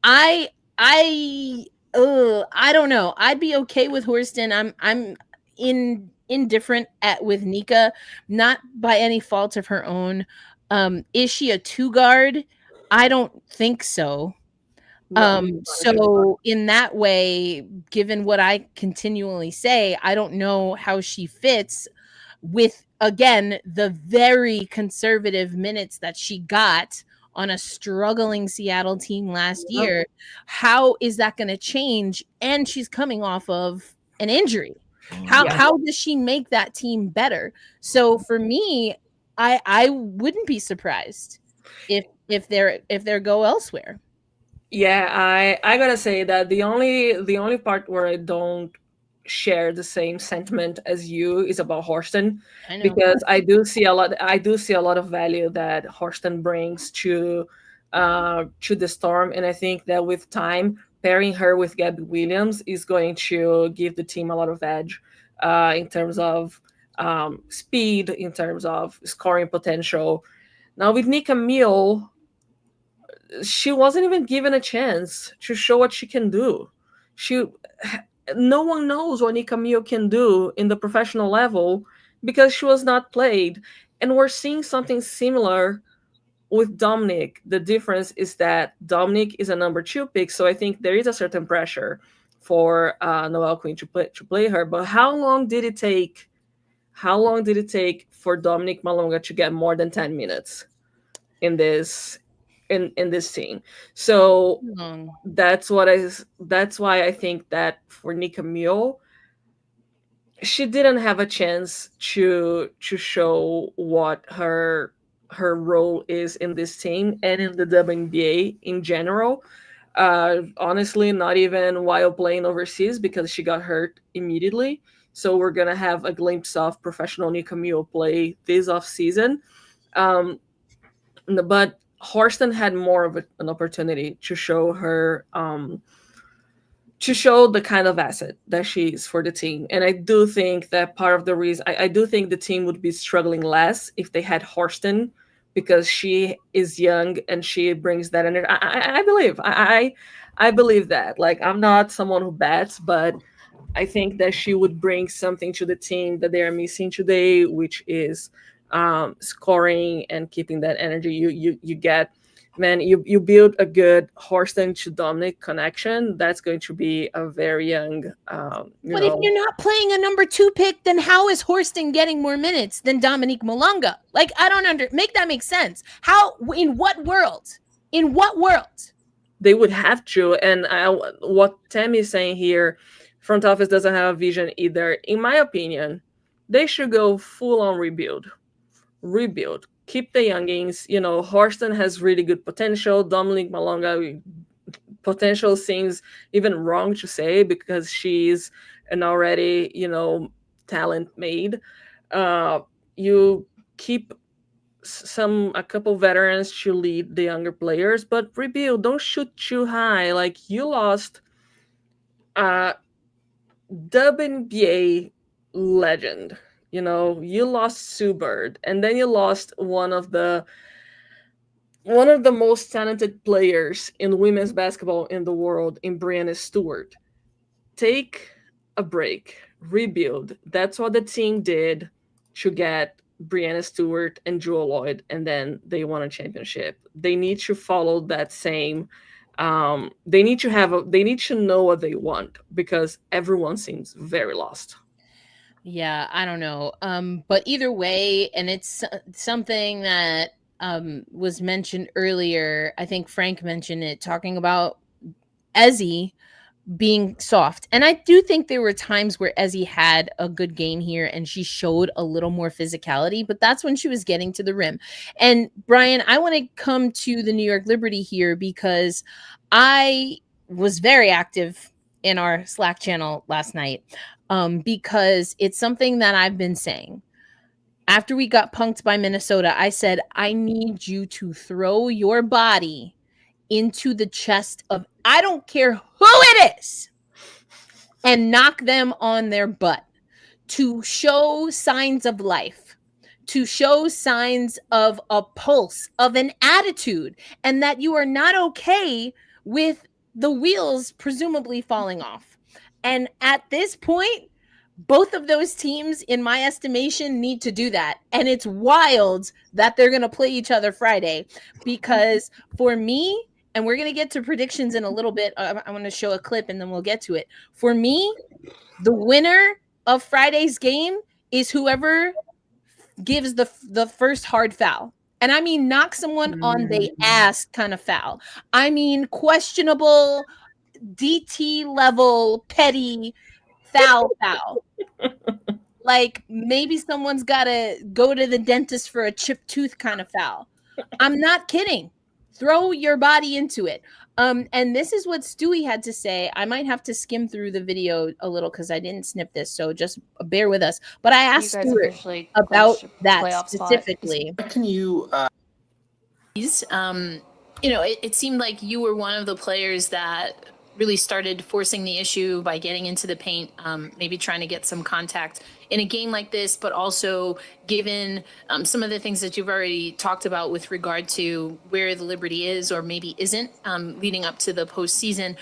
I I I don't know. I'd be okay with Horston. I'm indifferent with Nneka, not by any fault of her own. Is she a two guard? I don't think so. So in that way, given what I continually say, I don't know how she fits with, again, the very conservative minutes that she got on a struggling Seattle team last year. How is that going to change? And she's coming off of an injury. How does she make that team better? So for me, I wouldn't be surprised if they're go elsewhere. Yeah, I gotta say that the only part where I don't share the same sentiment as you is about Horston, I know. because I do see a lot of value that Horston brings to the Storm, and I think that with time, pairing her with Gabby Williams is going to give the team a lot of edge, in terms of speed, in terms of scoring potential. Now with Nika Meal, she wasn't even given a chance to show what she can do. She No one knows what Nika Mio can do in the professional level because she was not played. And we're seeing something similar with Dominic. The difference is that Dominic is a number 2 pick, so I think there is a certain pressure for Noelle Quinn to play her. But how long did it take? How long did it take for Dominic Malonga to get more than 10 minutes in this team? So that's why I think that for Nika Mio, she didn't have a chance to show what her role is in this team and in the WNBA in general. Honestly, not even while playing overseas, because she got hurt immediately. So we're gonna have a glimpse of professional Nika Mio play this off season. But Horston had more of an opportunity to show her, to show the kind of asset that she is for the team. And I do think that part of the reason, I do think the team would be struggling less if they had Horston, because she is young and she brings that energy. I believe that. Like, I'm not someone who bets, but I think that she would bring something to the team that they are missing today, which is scoring and keeping that energy. You get, man, you build a good Horston to Dominic connection. That's going to be a very young. But if you're not playing a number 2 pick, then how is Horston getting more minutes than Dominique Malonga? Like, I don't make that make sense. How? In what world? In what world? They would have to. And what Tammy is saying here, front office doesn't have a vision either. In my opinion, they should go full on rebuild. Keep the youngins. Horston has really good potential. Dominique Malonga, potential seems even wrong to say because she's an already, talent made. You keep a couple veterans to lead the younger players, but rebuild. Don't shoot too high. Like, you lost WNBA legend. You lost Sue Bird, and then you lost one of the most talented players in women's basketball in the world, in Breanna Stewart. Take a break, rebuild. That's what the team did to get Breanna Stewart and Jewel Lloyd, and then they won a championship. They need to follow that same. They need to know what they want, because everyone seems very lost. Yeah, I don't know. But either way, and it's something that was mentioned earlier. I think Frank mentioned it, talking about Ezzy being soft. And I do think there were times where Ezzy had a good game here and she showed a little more physicality, but that's when she was getting to the rim. And Brian, I want to come to the New York Liberty here, because I was very active in our Slack channel last night, because it's something that I've been saying. After we got punked by Minnesota, I said, I need you to throw your body into the chest of I don't care who it is and knock them on their butt to show signs of life, to show signs of a pulse, of an attitude, and that you are not okay with the wheels presumably falling off. And at this point, both of those teams, in my estimation, need to do that. And it's wild that they're going to play each other Friday, because for me, and we're going to get to predictions in a little bit. I'm going to show a clip and then we'll get to it. For me, the winner of Friday's game is whoever gives the first hard foul. And I mean knock someone on the ass kind of foul. I mean questionable DT level petty foul. Like maybe someone's got to go to the dentist for a chipped tooth kind of foul. I'm not kidding. Throw your body into it. And this is what Stewie had to say. I might have to skim through the video a little because I didn't snip this, so just bear with us. But I asked Stuart about that specifically. Can you? It seemed like you were one of the players that really started forcing the issue by getting into the paint, maybe trying to get some contact in a game like this, but also given some of the things that you've already talked about with regard to where the Liberty is or maybe isn't leading up to the postseason.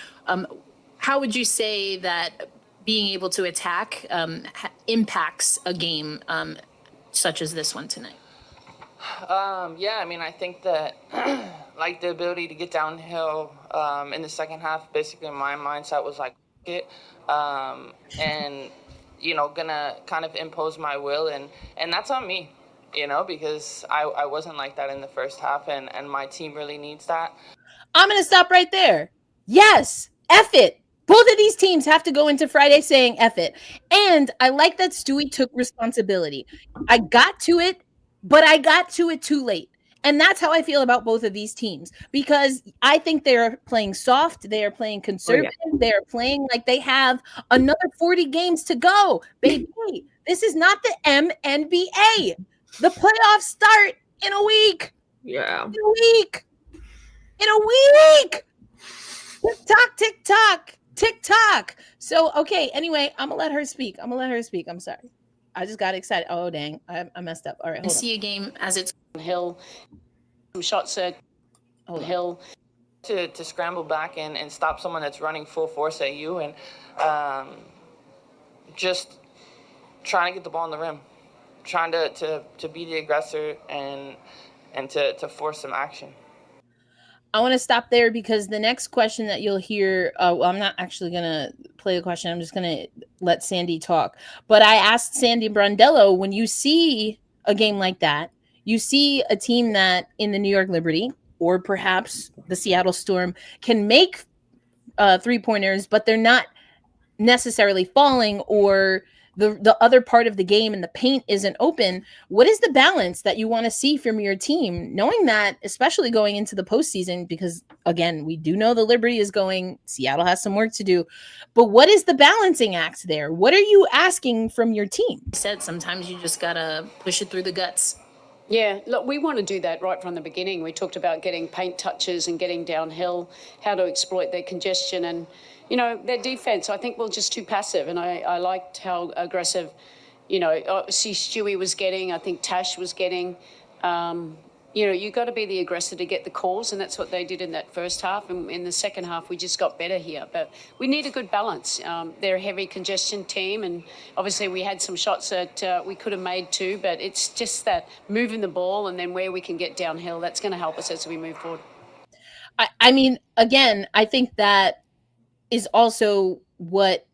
How would you say that being able to attack impacts a game such as this one tonight? I think that like the ability to get downhill in the second half, basically my mindset was like it, and gonna kind of impose my will, and that's on me, because I wasn't like that in the first half, and my team really needs that. I'm gonna stop right there. Yes, F it. Both of these teams have to go into Friday saying F it. And I like that Stewie took responsibility. I got to it, but I got to it too late. And that's how I feel about both of these teams, because I think they're playing soft. They are playing conservative. They are playing like they have another 40 games to go. Baby, this is not the MNBA. The playoffs start in a week. Yeah. In a week. Tick-tock, tick-tock, tick-tock. So, okay, anyway, I'm going to let her speak. I'm sorry. I just got excited. Oh, dang. I messed up. All right, hold on. See a game as it's Hill, some shots at Hill to scramble back and stop someone that's running full force at you, and just trying to get the ball on the rim, trying to be the aggressor and to force some action. I want to stop there because the next question that you'll hear, I'm not actually going to play the question. I'm just going to let Sandy talk. But I asked Sandy Brondello, when you see a game like that, you see a team that in the New York Liberty or perhaps the Seattle Storm can make three-pointers, but they're not necessarily falling, or the other part of the game and the paint isn't open. What is the balance that you want to see from your team, knowing that, especially going into the postseason, because again, we do know the Liberty is going, Seattle has some work to do, but what is the balancing act there? What are you asking from your team? I said, sometimes you just got to push it through the guts. Yeah, look, we want to do that right from the beginning. We talked about getting paint touches and getting downhill, how to exploit their congestion, and their defense, I think, we're just too passive. And I liked how aggressive, see Stewie was getting, I think Tash was getting. You got to be the aggressor to get the calls, and that's what they did in that first half. And in the second half, we just got better here. But we need a good balance. They're a heavy congestion team, and obviously we had some shots that we could have made too, but it's just that moving the ball and then where we can get downhill, that's going to help us as we move forward. I mean, again, I think that is also what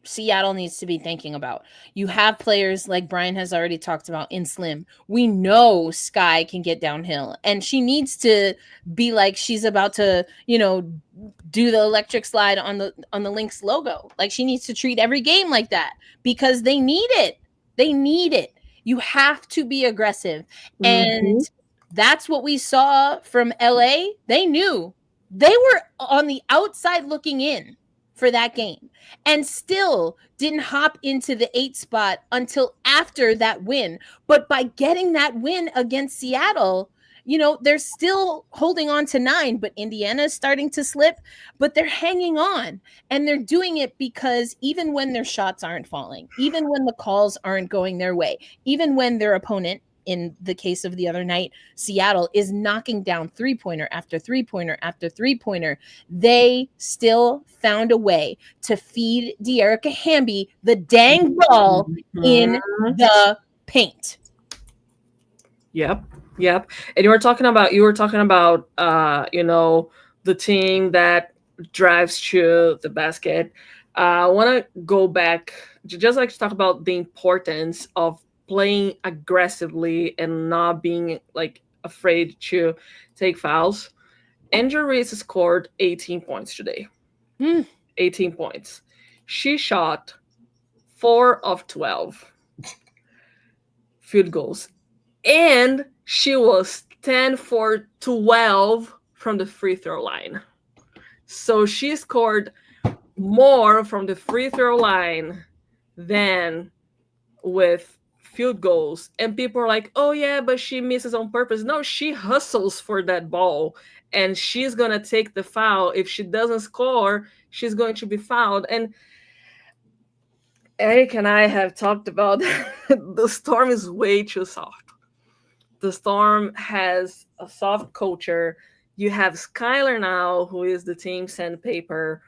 Seattle needs to be thinking about. You have players like Brian has already talked about in Slim. We know Sky can get downhill, and she needs to be like she's about to, do the electric slide on the Lynx logo. Like she needs to treat every game like that because they need it. They need it. You have to be aggressive. And that's what we saw from LA. They knew they were on the outside looking in for that game and still didn't hop into the 8 spot until after that win. But by getting that win against Seattle, they're still holding on to 9, but Indiana is starting to slip, but they're hanging on, and they're doing it because even when their shots aren't falling, even when the calls aren't going their way, even when their opponent, in the case of the other night, Seattle, is knocking down three-pointer after three-pointer after three-pointer, they still found a way to feed De'Erica Hamby the dang ball in the paint. Yep. And you were talking about the team that drives to the basket. I want to go back just like to talk about the importance of playing aggressively and not being like afraid to take fouls. Reese scored 18 points today. 18 points. She shot 4 of 12 field goals, and she was 10 for 12 from the free throw line. So she scored more from the free throw line than with field goals. And people are like, oh yeah, but she misses on purpose. No, she hustles for that ball, and she's going to take the foul. If she doesn't score, she's going to be fouled. And Eric and I have talked about the Storm is way too soft. The Storm has a soft culture. You have Skylar now, who is the team sandpaper,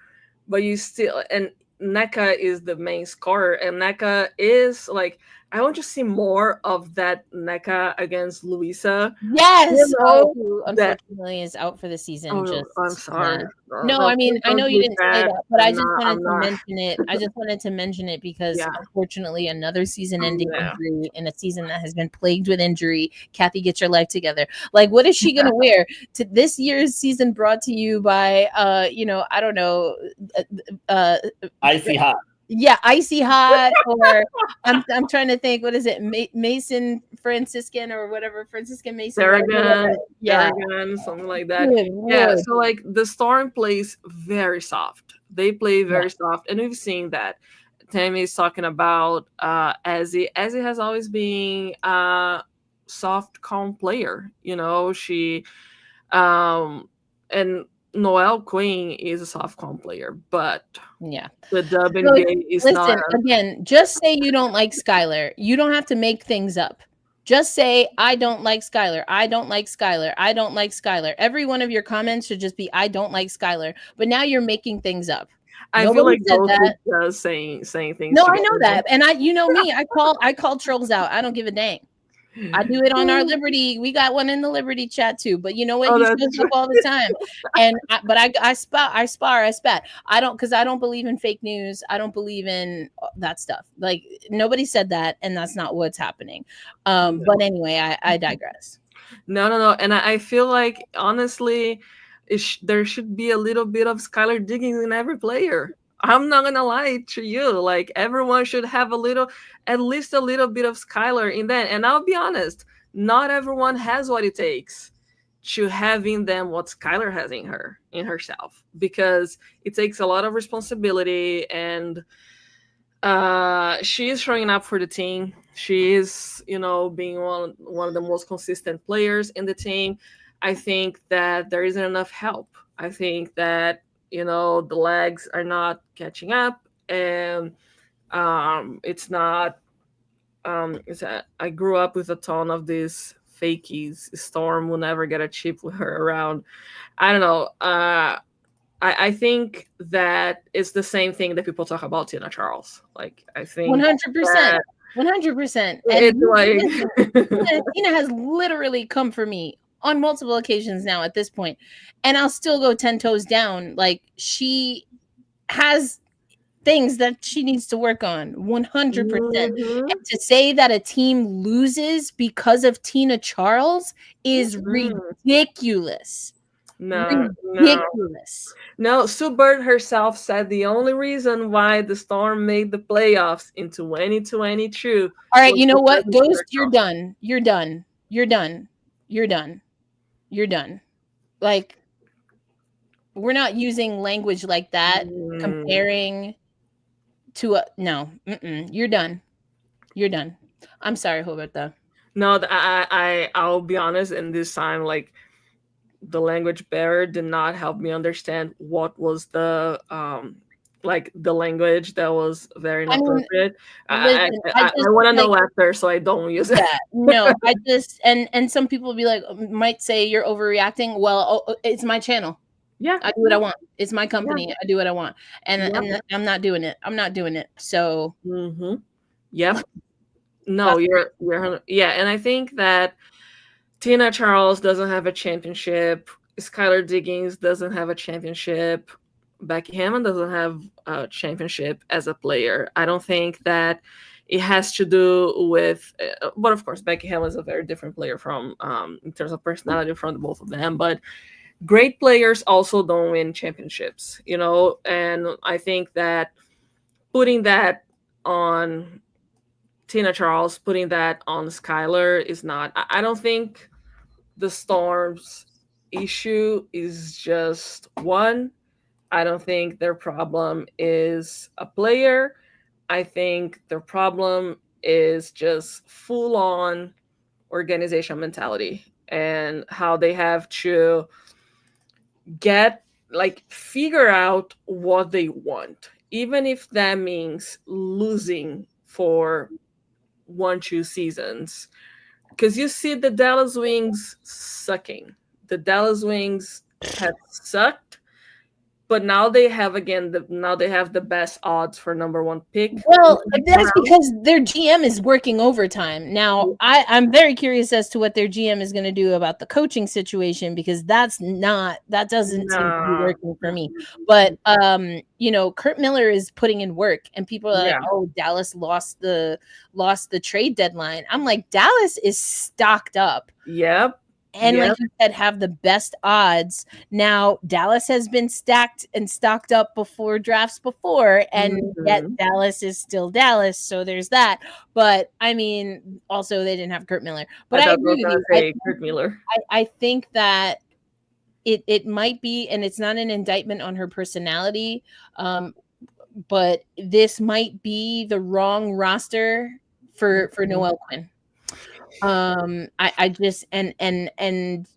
but you still, and Nneka is the main scorer, and Nneka is like, I want to see more of that Nneka against Louisa. Yes, who unfortunately is out for the season. I'm sorry. No, I mean, I know you didn't say that, but I just wanted to mention it. I just wanted to mention it because unfortunately, another season-ending injury in a season that has been plagued with injury. Kathy, get your life together. Like, what is she gonna wear to this year's season? Brought to you by, I don't know, Icy Hot. Yeah, Icy Hot, or I'm trying to think, what is it, Mason Franciscan or whatever, Franciscan Mason, Aragon, something like that. Yeah, so like the Storm plays very soft. They play very soft, and we've seen that. Tammy is talking about Ezzy. Ezzy has always been a soft, calm player. She and Noelle Queen is a soft calm player, but the Dub and Gay is not. Again, just say you don't like Skylar. You don't have to make things up. Just say, I don't like Skylar. I don't like Skylar. I don't like Skylar. Every one of your comments should just be, I don't like Skylar. But now you're making things up. I feel like both does saying things. No, I know that, and me. I call trolls out. I don't give a dang. I do it on our Liberty. We got one in the Liberty chat too. But you know what? He shows up all the time. And I spat. I don't believe in fake news. I don't believe in that stuff. Like, nobody said that, and that's not what's happening. But anyway, I digress. No. And I feel like, honestly, there should be a little bit of Skylar Diggins in every player. I'm not gonna lie to you. Like, everyone should have at least a little bit of Skylar in that. And I'll be honest, not everyone has what it takes to have in them what Skylar has in herself, because it takes a lot of responsibility, and she is showing up for the team. She is, being one of the most consistent players in the team. I think that there isn't enough help. I think that the legs are not catching up, and it's not. I grew up with a ton of these fakies. Storm will never get a chip with her around. I don't know. I think that it's the same thing that people talk about Tina Charles. Like, I think 100%. 100%. And Tina has literally come for me on multiple occasions now at this point, and I'll still go 10 toes down. Like, she has things that she needs to work on 100%. And to say that a team loses because of Tina Charles is ridiculous. Ridiculous. No, Sue Bird herself said the only reason why the Storm made the playoffs in 2022. All right, you know what? Ghost, you're done. You're done. You're done. You're done. You're done. Like, we're not using language like that comparing to no. You're done. You're done. I'm sorry, Roberta. No, I'll be honest. In this time, like the language barrier did not help me understand what was the like the language that was very I mean, inappropriate. listen, I I just want to like, know after, so I don't use it. yeah, no, I just and some people be like might say you're overreacting. Well, it's my channel. Yeah, I do what I want. It's my company. I do what I want, and I'm not doing it. I'm not doing it. So, Yep. No, you're yeah, and I think that Tina Charles doesn't have a championship. Skylar Diggins doesn't have a championship. Becky Hammond doesn't have a championship as a player. I don't think that it has to do with, but of course, Becky Hammond is a very different player from, in terms of personality from the both of them. But great players also don't win championships, you know. And I think that putting that on Tina Charles, putting that on Skylar is not. I don't think the Storm's issue is just one. I don't think their problem is a player. I think their problem is just full on organization mentality and how they have to figure out what they want, even if that means losing for 1-2 seasons. Because you see the Dallas Wings sucking. The Dallas Wings have sucked, but now they have the best odds for number 1 pick. well, that's because their GM is working overtime. Now, I'm very curious as to what their GM is going to do about the coaching situation, because that doesn't seem to be working for me. But you know, Kurt Miller is putting in work, and people are like, "Oh, Dallas lost the trade deadline." I'm like, Dallas is stocked up. Yep. And like you said, have the best odds. Now, Dallas has been stacked and stocked up before drafts before, and yet Dallas is still Dallas. So there's that. But I mean, also they didn't have Kurt Miller. But I agree with you. Kurt Miller. I think that it might be, and it's not an indictment on her personality, but this might be the wrong roster for Noelle Quinn. I just and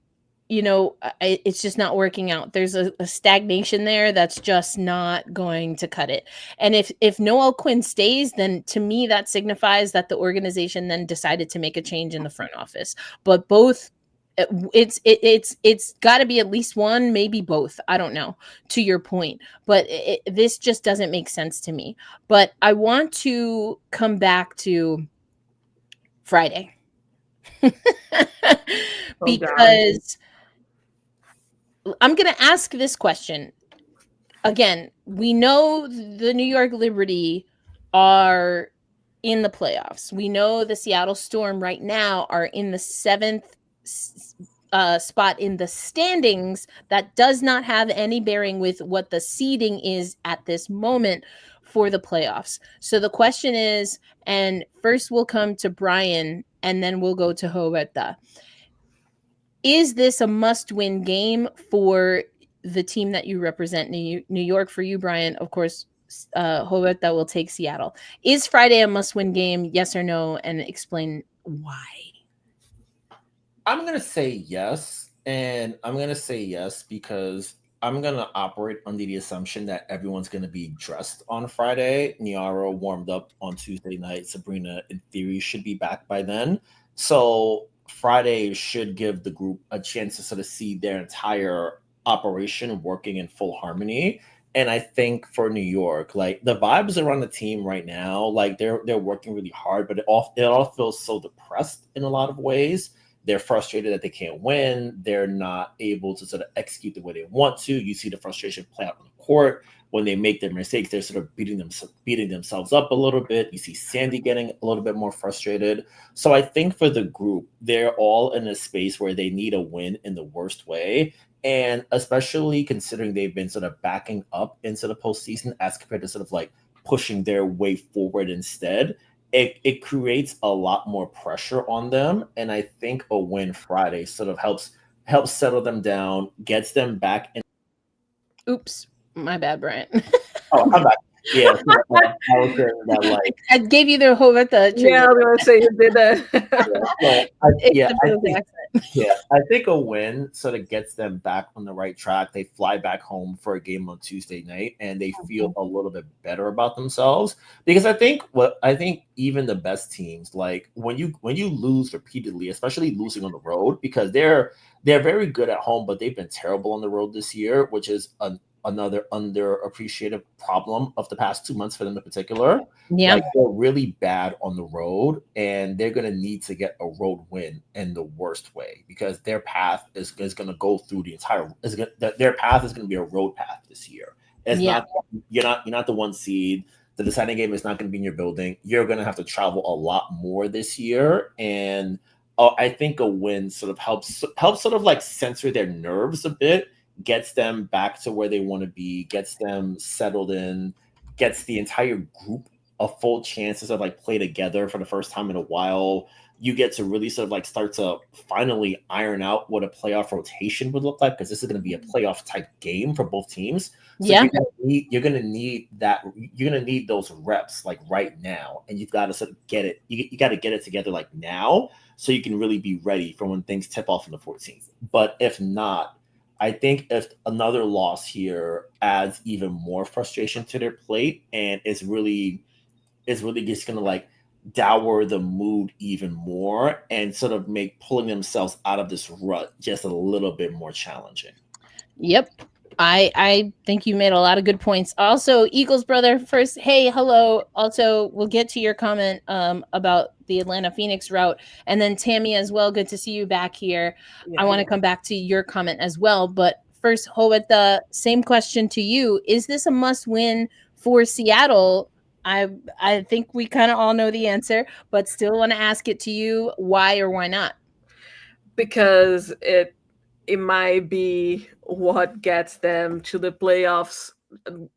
you know, it's just not working out. There's a stagnation there that's just not going to cut it. And if Noelle Quinn stays, then to me that signifies that the organization then decided to make a change in the front office. But both, it's got to be at least one, maybe both. I don't know, to your point, but this just doesn't make sense to me. But I want to come back to Friday. Because I'm going to ask this question again. We know the New York Liberty are in the playoffs. We know the Seattle Storm right now are in the 7th spot in the standings. That does not have any bearing with what the seeding is at this moment for the playoffs. So the question is, and first we'll come to Brian and then we'll go to Roberta. Is this a must-win game for the team that you represent, New York? For you, Brian, of course, Roberta will take Seattle. Is Friday a must-win game, yes or no? And explain why. I'm going to say yes. And I'm going to say yes because I'm going to operate under the assumption that everyone's going to be dressed on Friday. Niara warmed up on Tuesday night. Sabrina, in theory, should be back by then. So Friday should give the group a chance to sort of see their entire operation working in full harmony. And I think for New York, like the vibes around the team right now, like they're working really hard, but it all feels so depressed in a lot of ways. They're frustrated that they can't win. They're not able to sort of execute the way they want to. You see the frustration play out on the court. When they make their mistakes, they're sort of beating themselves up a little bit. You see Sandy getting a little bit more frustrated. So I think for the group, they're all in a space where they need a win in the worst way. And especially considering they've been sort of backing up into the postseason as compared to sort of like pushing their way forward instead. It creates a lot more pressure on them. And I think a win Friday sort of helps settle them down, gets them back in. Oops, my bad, Brian. Oh, I'm back. Yeah, so, I was saying that like I gave you the Roberta treatment. Yeah, I was gonna say you did that. I think a win sort of gets them back on the right track. They fly back home for a game on Tuesday night, and they feel a little bit better about themselves. Because I think even the best teams, like when you lose repeatedly, especially losing on the road, because they're very good at home, but they've been terrible on the road this year, which is another underappreciated problem of the past 2 months for them in particular. Yeah. Like they're really bad on the road, and they're going to need to get a road win in the worst way, because their path is going to go through the entire. Their path is going to be a road path this year. It's not you're not the one seed. The deciding game is not going to be in your building. You're going to have to travel a lot more this year, and I think a win sort of helps sort of like censor their nerves a bit, gets them back to where they want to be, gets them settled in, gets the entire group a full chance to sort of like play together for the first time in a while. You get to really sort of like start to finally iron out what a playoff rotation would look like, because this is going to be a playoff type game for both teams. So you're going to need that. You're going to need those reps like right now, and you've got to sort of get it. You got to get it together like now, so you can really be ready for when things tip off in the 14th. But if not, I think if another loss here adds even more frustration to their plate, and it's really just going to like dour the mood even more, and sort of make pulling themselves out of this rut just a little bit more challenging. Yep. I think you made a lot of good points. Also, Eagles brother, first, hey, hello. Also, we'll get to your comment about the Atlanta Phoenix route. And then Tammy as well. Good to see you back here. I want to come back to your comment as well. But first, Howard, the same question to you. Is this a must win for Seattle? I think we kind of all know the answer, but still want to ask it to you. Why or why not? Because it might be what gets them to the playoffs,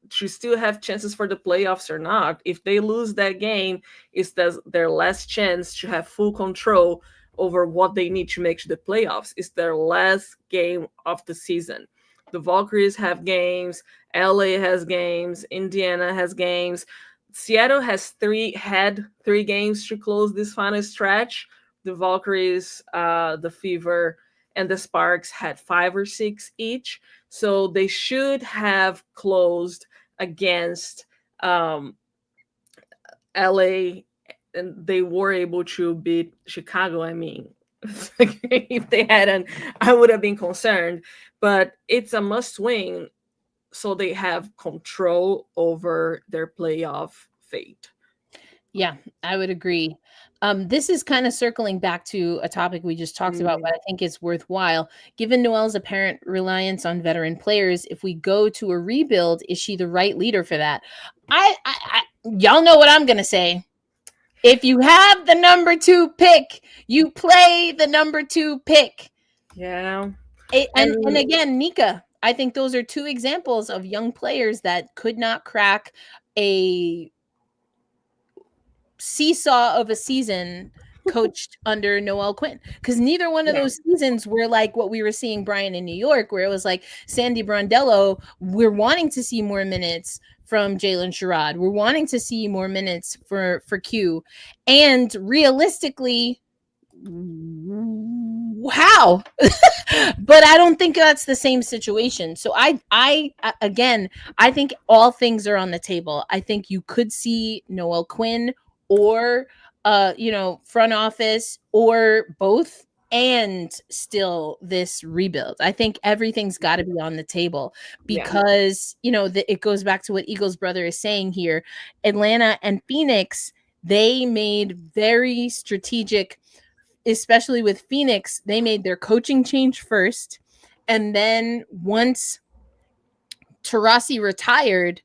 to still have chances for the playoffs or not. If they lose that game, it's their last chance to have full control over what they need to make to the playoffs. It's their last game of the season. The Valkyries have games, LA has games, Indiana has games. Seattle had three games to close this final stretch. The Valkyries, the Fever, and the Sparks had 5 or 6 each. So they should have closed against LA, and they were able to beat Chicago. I mean, if they hadn't, I would have been concerned. But it's a must win, so they have control over their playoff fate. Yeah, I would agree. This is kind of circling back to a topic we just talked about, but I think it's worthwhile. Given Noel's apparent reliance on veteran players, if we go to a rebuild, is she the right leader for that? I y'all know what I'm going to say. If you have the number 2 pick, you play the number 2 pick. Yeah. And again, Nneka, I think those are 2 examples of young players that could not crack a seesaw of a season coached under Noel Quinn, because neither one of those seasons were like what we were seeing Brian in New York, where it was like Sandy Brondello, we're wanting to see more minutes from Jalen Sherrod, we're wanting to see more minutes for Q, and realistically, how? But I don't think that's the same situation. So I think all things are on the table. I think you could see Noel Quinn or front office or both, and still this rebuild. I think everything's got to be on the table, because it goes back to what Eagles brother is saying here. Atlanta and Phoenix, they made very strategic, especially with Phoenix, they made their coaching change first, and then once Taurasi retired,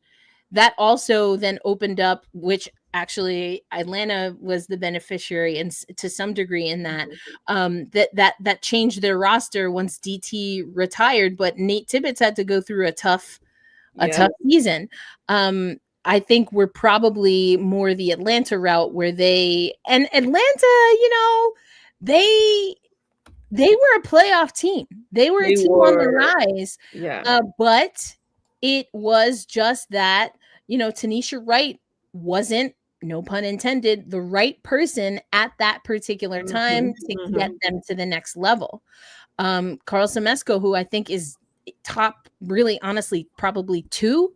that also then opened up, which actually Atlanta was the beneficiary, and to some degree in that, that changed their roster once DT retired. But Nate Tibbetts had to go through a tough season. I think we're probably more the Atlanta route, where Atlanta, they were a playoff team. They were a team on the rise. Yeah. But it was just that, Tanisha Wright wasn't, no pun intended, the right person at that particular time to get them to the next level. Carl Semesco, who I think is top, really, honestly, probably 2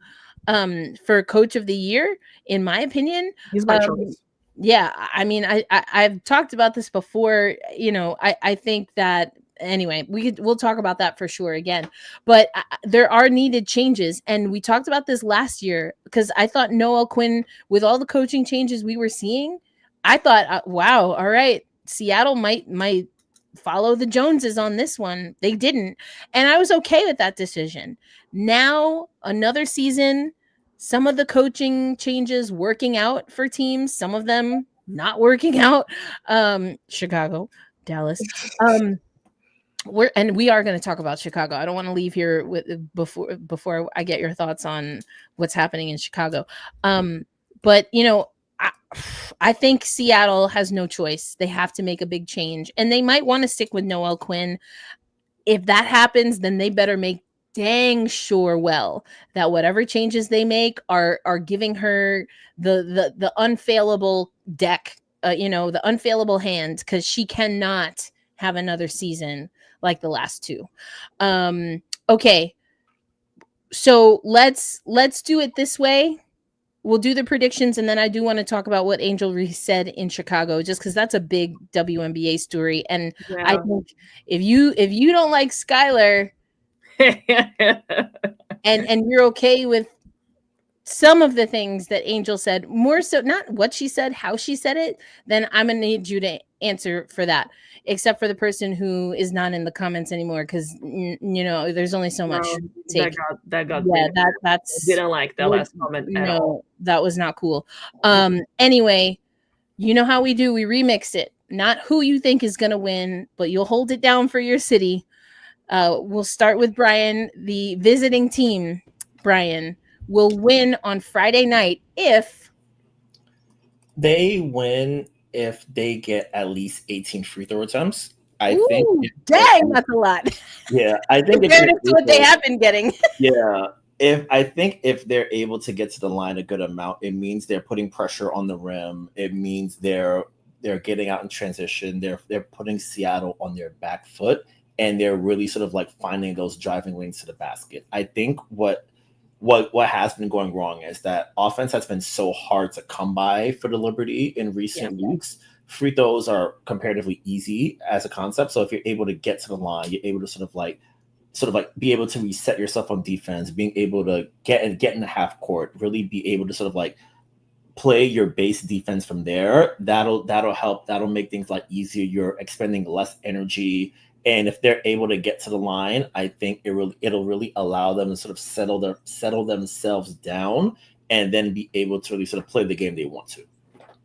for coach of the year, in my opinion. He's my choice. Yeah, I mean, I've talked about this before. I think that anyway, we'll talk about that for sure again. But there are needed changes, and we talked about this last year because I thought Noel Quinn, with all the coaching changes we were seeing, I thought, wow, all right, Seattle might follow the Joneses on this one. They didn't, and I was okay with that decision. Now another season, some of the coaching changes working out for teams, some of them not working out. Chicago, Dallas. We are going to talk about Chicago. I don't want to leave here before I get your thoughts on what's happening in Chicago. But I think Seattle has no choice. They have to make a big change, and they might want to stick with Noel Quinn. If that happens, then they better make dang sure that whatever changes they make are giving her the unfailable deck, the unfailable hand, because she cannot have another season like the last 2. Okay, so let's do it this way. We'll do the predictions, and then I do want to talk about what Angel Reese said in Chicago, just because that's a big WNBA story. And I think if you don't like Skylar, and you're okay with some of the things that Angel said, more so not what she said, how she said it, then I'm gonna need you to answer for that. Except for the person who is not in the comments anymore, because there's only so much. That's didn't like that last comment at all. That was not cool. Anyway, you know how we do. We remix it. Not who you think is gonna win, but you'll hold it down for your city. We'll start with Brian. The visiting team, Brian, will win on Friday night if they win. If they get at least 18 free throw attempts, I think. Dang, that's a lot. Yeah, I think compared to what they have been getting. Yeah, if they're able to get to the line a good amount, it means they're putting pressure on the rim. It means they're getting out in transition. They're putting Seattle on their back foot, and they're really sort of like finding those driving lanes to the basket. I think what has been going wrong is that offense has been so hard to come by for the Liberty in recent weeks. Free throws are comparatively easy as a concept. So if you're able to get to the line, you're able to sort of like be able to reset yourself on defense, being able to get in the half court, really be able to sort of like play your base defense from there. That'll help. That'll make things like easier. You're expending less energy. And if they're able to get to the line, I think it'll really allow them to sort of settle themselves down and then be able to really sort of play the game they want to.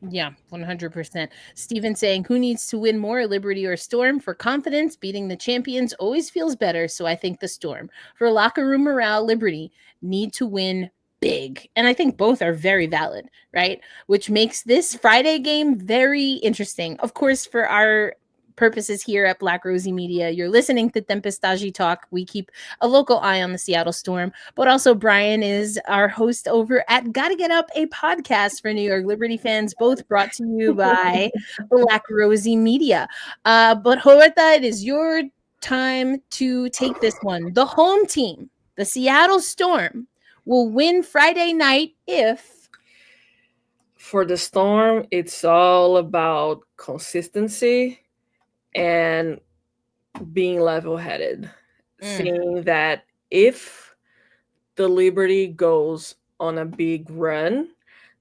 Yeah, 100%. Steven saying, who needs to win more, Liberty or Storm? For confidence, beating the champions always feels better, so I think the Storm. For locker room morale, Liberty need to win big. And I think both are very valid, right? Which makes this Friday game very interesting. Of course, for our purposes here at Black Rosie Media, you're listening to Tempestade Talk. We keep a local eye on the Seattle Storm, but also Brian is our host over at Gotta Get Up, a podcast for New York Liberty fans, both brought to you by Black Rosie Media. But Roberta, it is your time to take this one. The home team, the Seattle Storm, will win Friday night if... For the Storm, it's all about consistency and being level-headed, seeing that if the Liberty goes on a big run,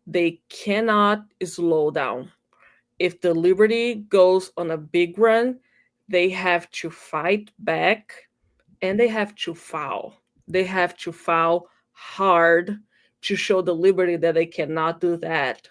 they cannot slow down. If the Liberty goes on a big run, they have to fight back and they have to foul. They have to foul hard to show the Liberty that they cannot do that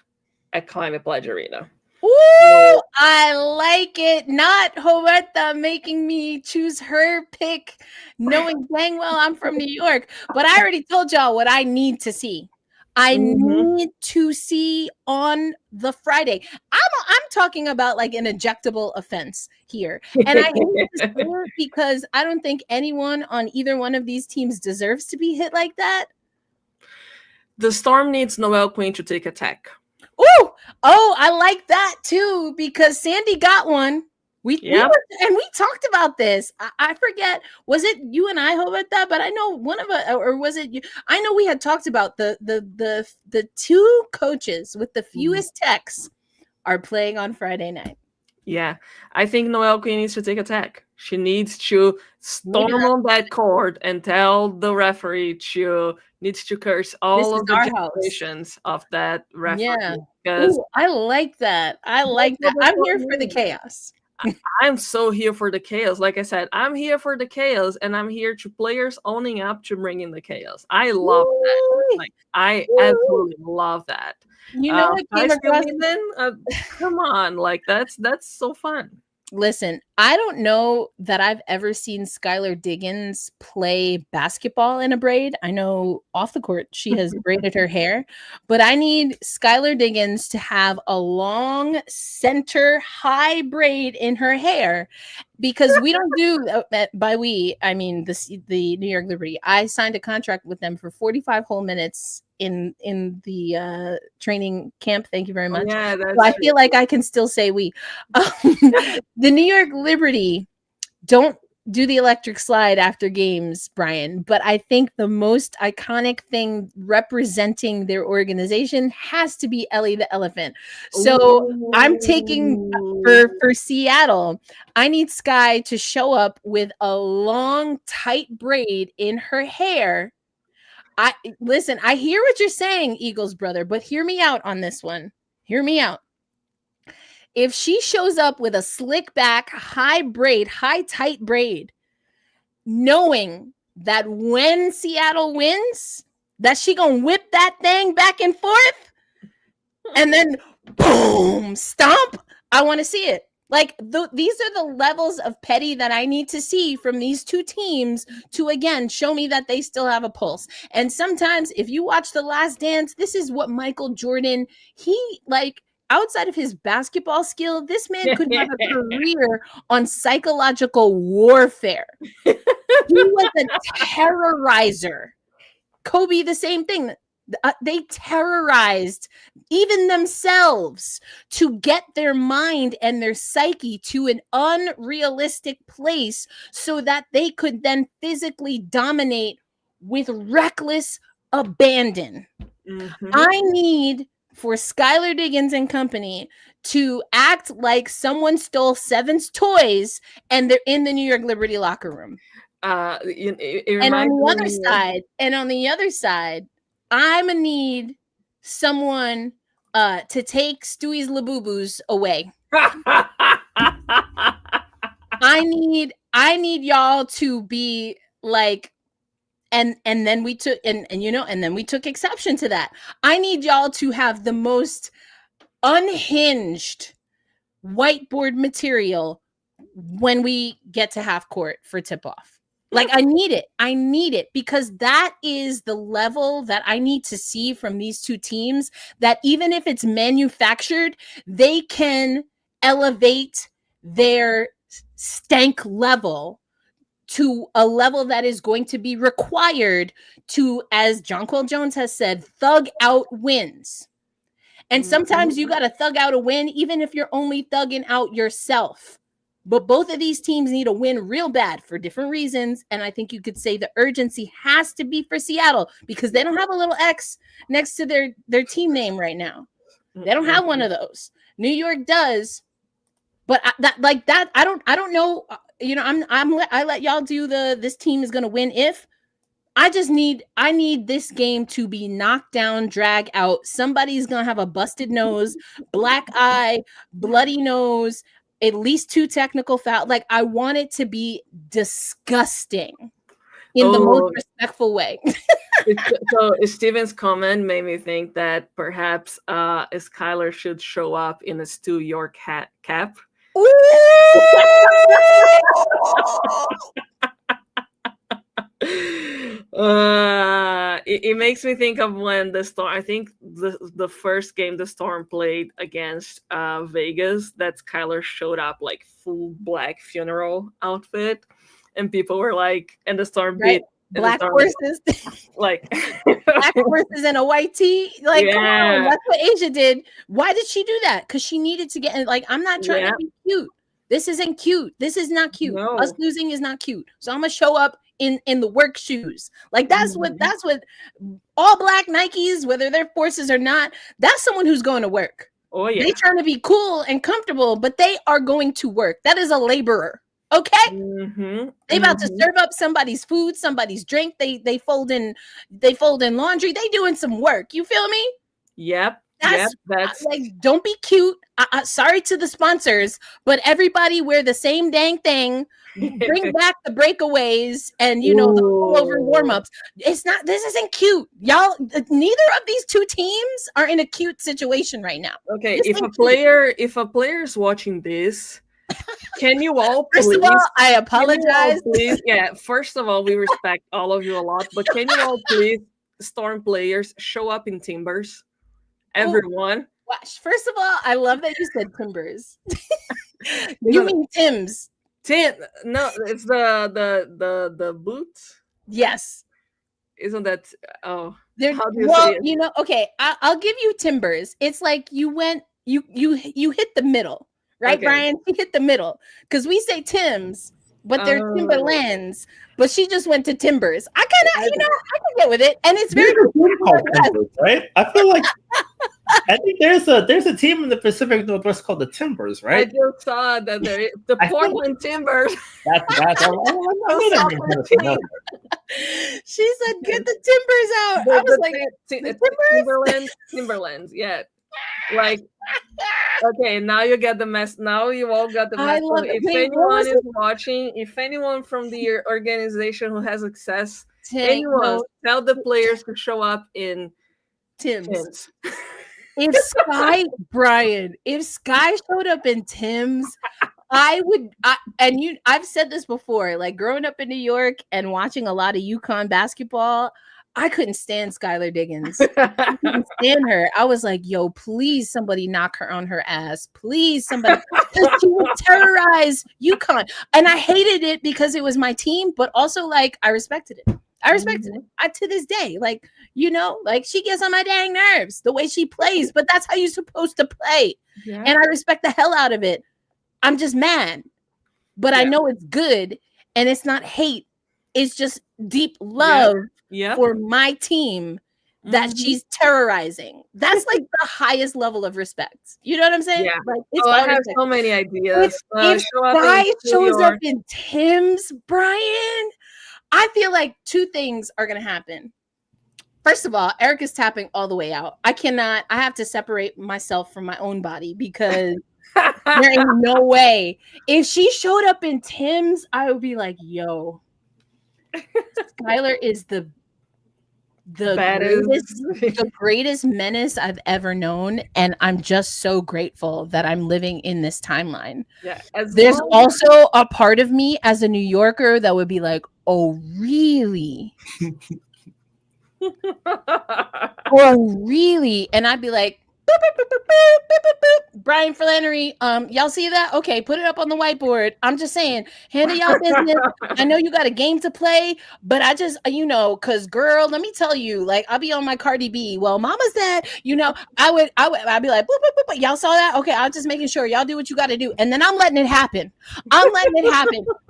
at Climate Pledge Arena. Ooh, I like it. Not Roberta making me choose her pick, knowing dang well I'm from New York. But I already told y'all what I need to see. I need to see on the Friday. I'm talking about like an ejectable offense here. And I hate to say it because I don't think anyone on either one of these teams deserves to be hit like that. The Storm needs Noel Quinn to take attack. Ooh, oh, I like that too, because Sandy got one. We talked about this. I forget, was it you and I about that? But I know one of us, or was it you? I know we had talked about the two coaches with the fewest techs are playing on Friday night. Yeah, I think Noel Quinn needs to take attack. She needs to storm on that court and tell the referee needs to curse all of the generations of that referee. Yeah, ooh, I like that. I'm here for the chaos. I'm so here for the chaos. Like I said, I'm here for the chaos, and I'm here to players owning up to bringing the chaos. I love that. Like, I absolutely love that. You know what came across? Come on, like that's so fun. Listen, I don't know that I've ever seen Skylar Diggins play basketball in a braid. I know off the court she has braided her hair, but I need Skylar Diggins to have a long center high braid in her hair, because we don't do by we, I mean the New York Liberty. I signed a contract with them for 45 whole minutes in the training camp. Thank you very much. Yeah, so I feel like I can still say we. The New York Liberty don't do the electric slide after games, Brian, but I think the most iconic thing representing their organization has to be Ellie the Elephant. So I'm taking for Seattle, I need Sky to show up with a long, tight braid in her hair. I hear what you're saying, Eagles brother, but hear me out on this one. Hear me out. If she shows up with a slick back, high tight braid, knowing that when Seattle wins, that she gonna whip that thing back and forth, and then boom, stomp. I want to see it. Like, these are the levels of petty that I need to see from these two teams to, again, show me that they still have a pulse. And sometimes if you watch The Last Dance, this is what Michael Jordan, outside of his basketball skill, this man could have a career on psychological warfare. He was a terrorizer. Kobe, the same thing. They terrorized even themselves to get their mind and their psyche to an unrealistic place so that they could then physically dominate with reckless abandon. Mm-hmm. I need for Skylar Diggins and company to act like someone stole Seven's toys and they're in the New York Liberty locker room. And on the other side, I'm gonna need someone to take Stewie's Labubu's away. I need y'all to be like, and then we took and then we took exception to that. I need y'all to have the most unhinged whiteboard material when we get to half court for tip off. Like, I need it because that is the level that I need to see from these two teams, that even if it's manufactured, they can elevate their stank level to a level that is going to be required to, as Jonquel Jones has said, thug out wins. And sometimes you got to thug out a win, even if you're only thugging out yourself. But both of these teams need a win real bad for different reasons. And I think you could say the urgency has to be for Seattle because they don't have a little X next to their team name right now. They don't have one of those. New York does. But I don't know. I let y'all do this team is going to win if. I need this game to be knocked down, drag out. Somebody's going to have a busted nose, black eye, bloody nose, at least 2 technical fouls. Like, I want it to be disgusting in the most respectful way. So Steven's comment made me think that perhaps Skylar should show up in a Stu York cap. It makes me think of when the Storm, I think the first game the Storm played against Vegas, that Skylar showed up like full black funeral outfit, and people were like, and the Storm beat black horses, like black horses and a white tee. Like, yeah. Come on, that's what Asia did. Why did she do that? Because she needed to get. Like, I'm not trying to be cute. This isn't cute. This is not cute. No. Us losing is not cute. So I'm gonna show up in the work shoes. Like that's what all black Nikes, whether they're forces or not, that's someone who's going to work. Oh yeah. They trying to be cool and comfortable, but they are going to work. That is a laborer. Okay. They about to serve up somebody's food, somebody's drink. They fold in laundry. They doing some work. You feel me? Yep. That's like, don't be cute. Sorry to the sponsors, but everybody wear the same dang thing. Bring back the breakaways and the over warm-ups. This isn't cute. Y'all, neither of these two teams are in a cute situation right now. Okay, if a player is watching this, can you all please? First of all, I apologize. Please, first of all, we respect all of you a lot, but can you all please, Storm players, show up in Timbers? Everyone. First of all, I love that you said Timbers. You mean Tim's? No, it's the boots. Yes. Isn't that? Oh, okay. I'll give you Timbers. It's like you hit the middle, right, okay. Brian? You hit the middle because we say Tim's, but they're Timberlands. But she just went to Timbers. I kind of, I can get with it, and it's very called Timbers, right? I feel like I think there's a team in the Pacific Northwest called the Timbers, right? I just saw that the Portland Timbers. That's She said, "Get the Timbers out." I was like, Timberlands, yeah. Like, okay, now you get the mess. Now you all got the mess. If anyone is watching, if anyone from the organization who has access, tell the players to show up in Tim's. If Sky showed up in Tim's, I've said this before, like growing up in New York and watching a lot of UConn basketball, I couldn't stand Skylar Diggins. I couldn't stand her. I was like, yo, please somebody knock her on her ass. Please somebody. She would terrorize UConn. And I hated it because it was my team, but also like I respected it. it. To this day. Like, like she gets on my dang nerves the way she plays, but that's how you're supposed to play. Yeah. And I respect the hell out of it. I'm just mad. But I know it's good and it's not hate. It's just deep love. For my team that she's terrorizing. That's like the highest level of respect. You know what I'm saying? Yeah. Like, I have so many ideas. If Sky shows up in Tim's, Brian, I feel like two things are going to happen. First of all, Erica's tapping all the way out. I have to separate myself from my own body because there ain't no way. If she showed up in Tim's, I would be like, yo, Skylar is the greatest menace I've ever known, and I'm just so grateful that I'm living in this timeline. Yeah, there's also a part of me as a New Yorker that would be like, "Oh, really? Oh, really?" And I'd be like, boop, boop, boop, boop, boop, boop, boop. Brian Flannery, y'all see that? Okay, put it up on the whiteboard. I'm just saying, handle y'all business. I know you got a game to play, but I just, cause girl, let me tell you, like, I'll be on my Cardi B. Well, mama said, I'd be like, boop, boop, boop, boop. Y'all saw that? Okay, I'm just making sure y'all do what you got to do. And then I'm letting it happen.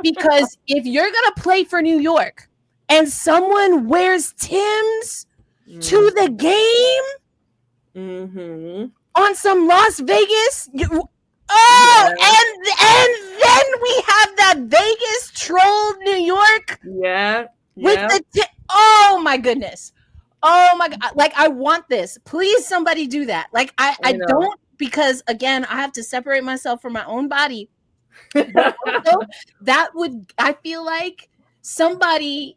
Because if you're going to play for New York and someone wears Tim's to the game, on some Las Vegas, and then we have that Vegas troll New York, oh my goodness, oh my god, like I want this. Please, somebody do that. Like I don't, because again, I have to separate myself from my own body. But also, I feel like somebody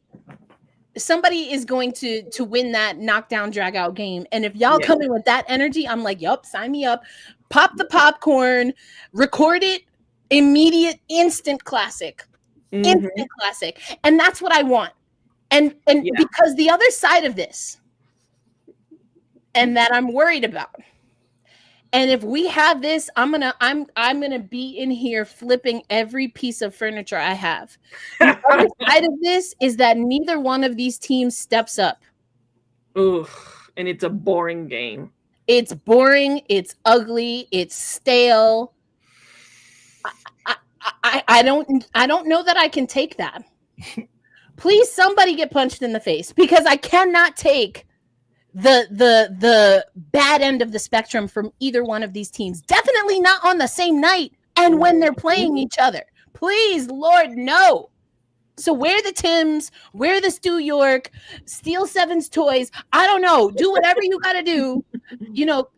is going to win that knockdown drag out game. And if y'all come in with that energy, I'm like, yup, sign me up. Pop the popcorn, record it, instant classic. Instant classic. And that's what I want. And because the other side of this, and that I'm worried about, And if we have this, I'm gonna be in here flipping every piece of furniture I have. The other side of this is that neither one of these teams steps up. Ooh, and it's a boring game. It's boring. It's ugly. It's stale. I don't know that I can take that. Please, somebody get punched in the face, because I cannot take the bad end of the spectrum from either one of these teams. Definitely not on the same night and when they're playing each other. Please, Lord, no. So wear the Tims, wear the Stu York, steal Seven's toys. I don't know. Do whatever you got to do. You know,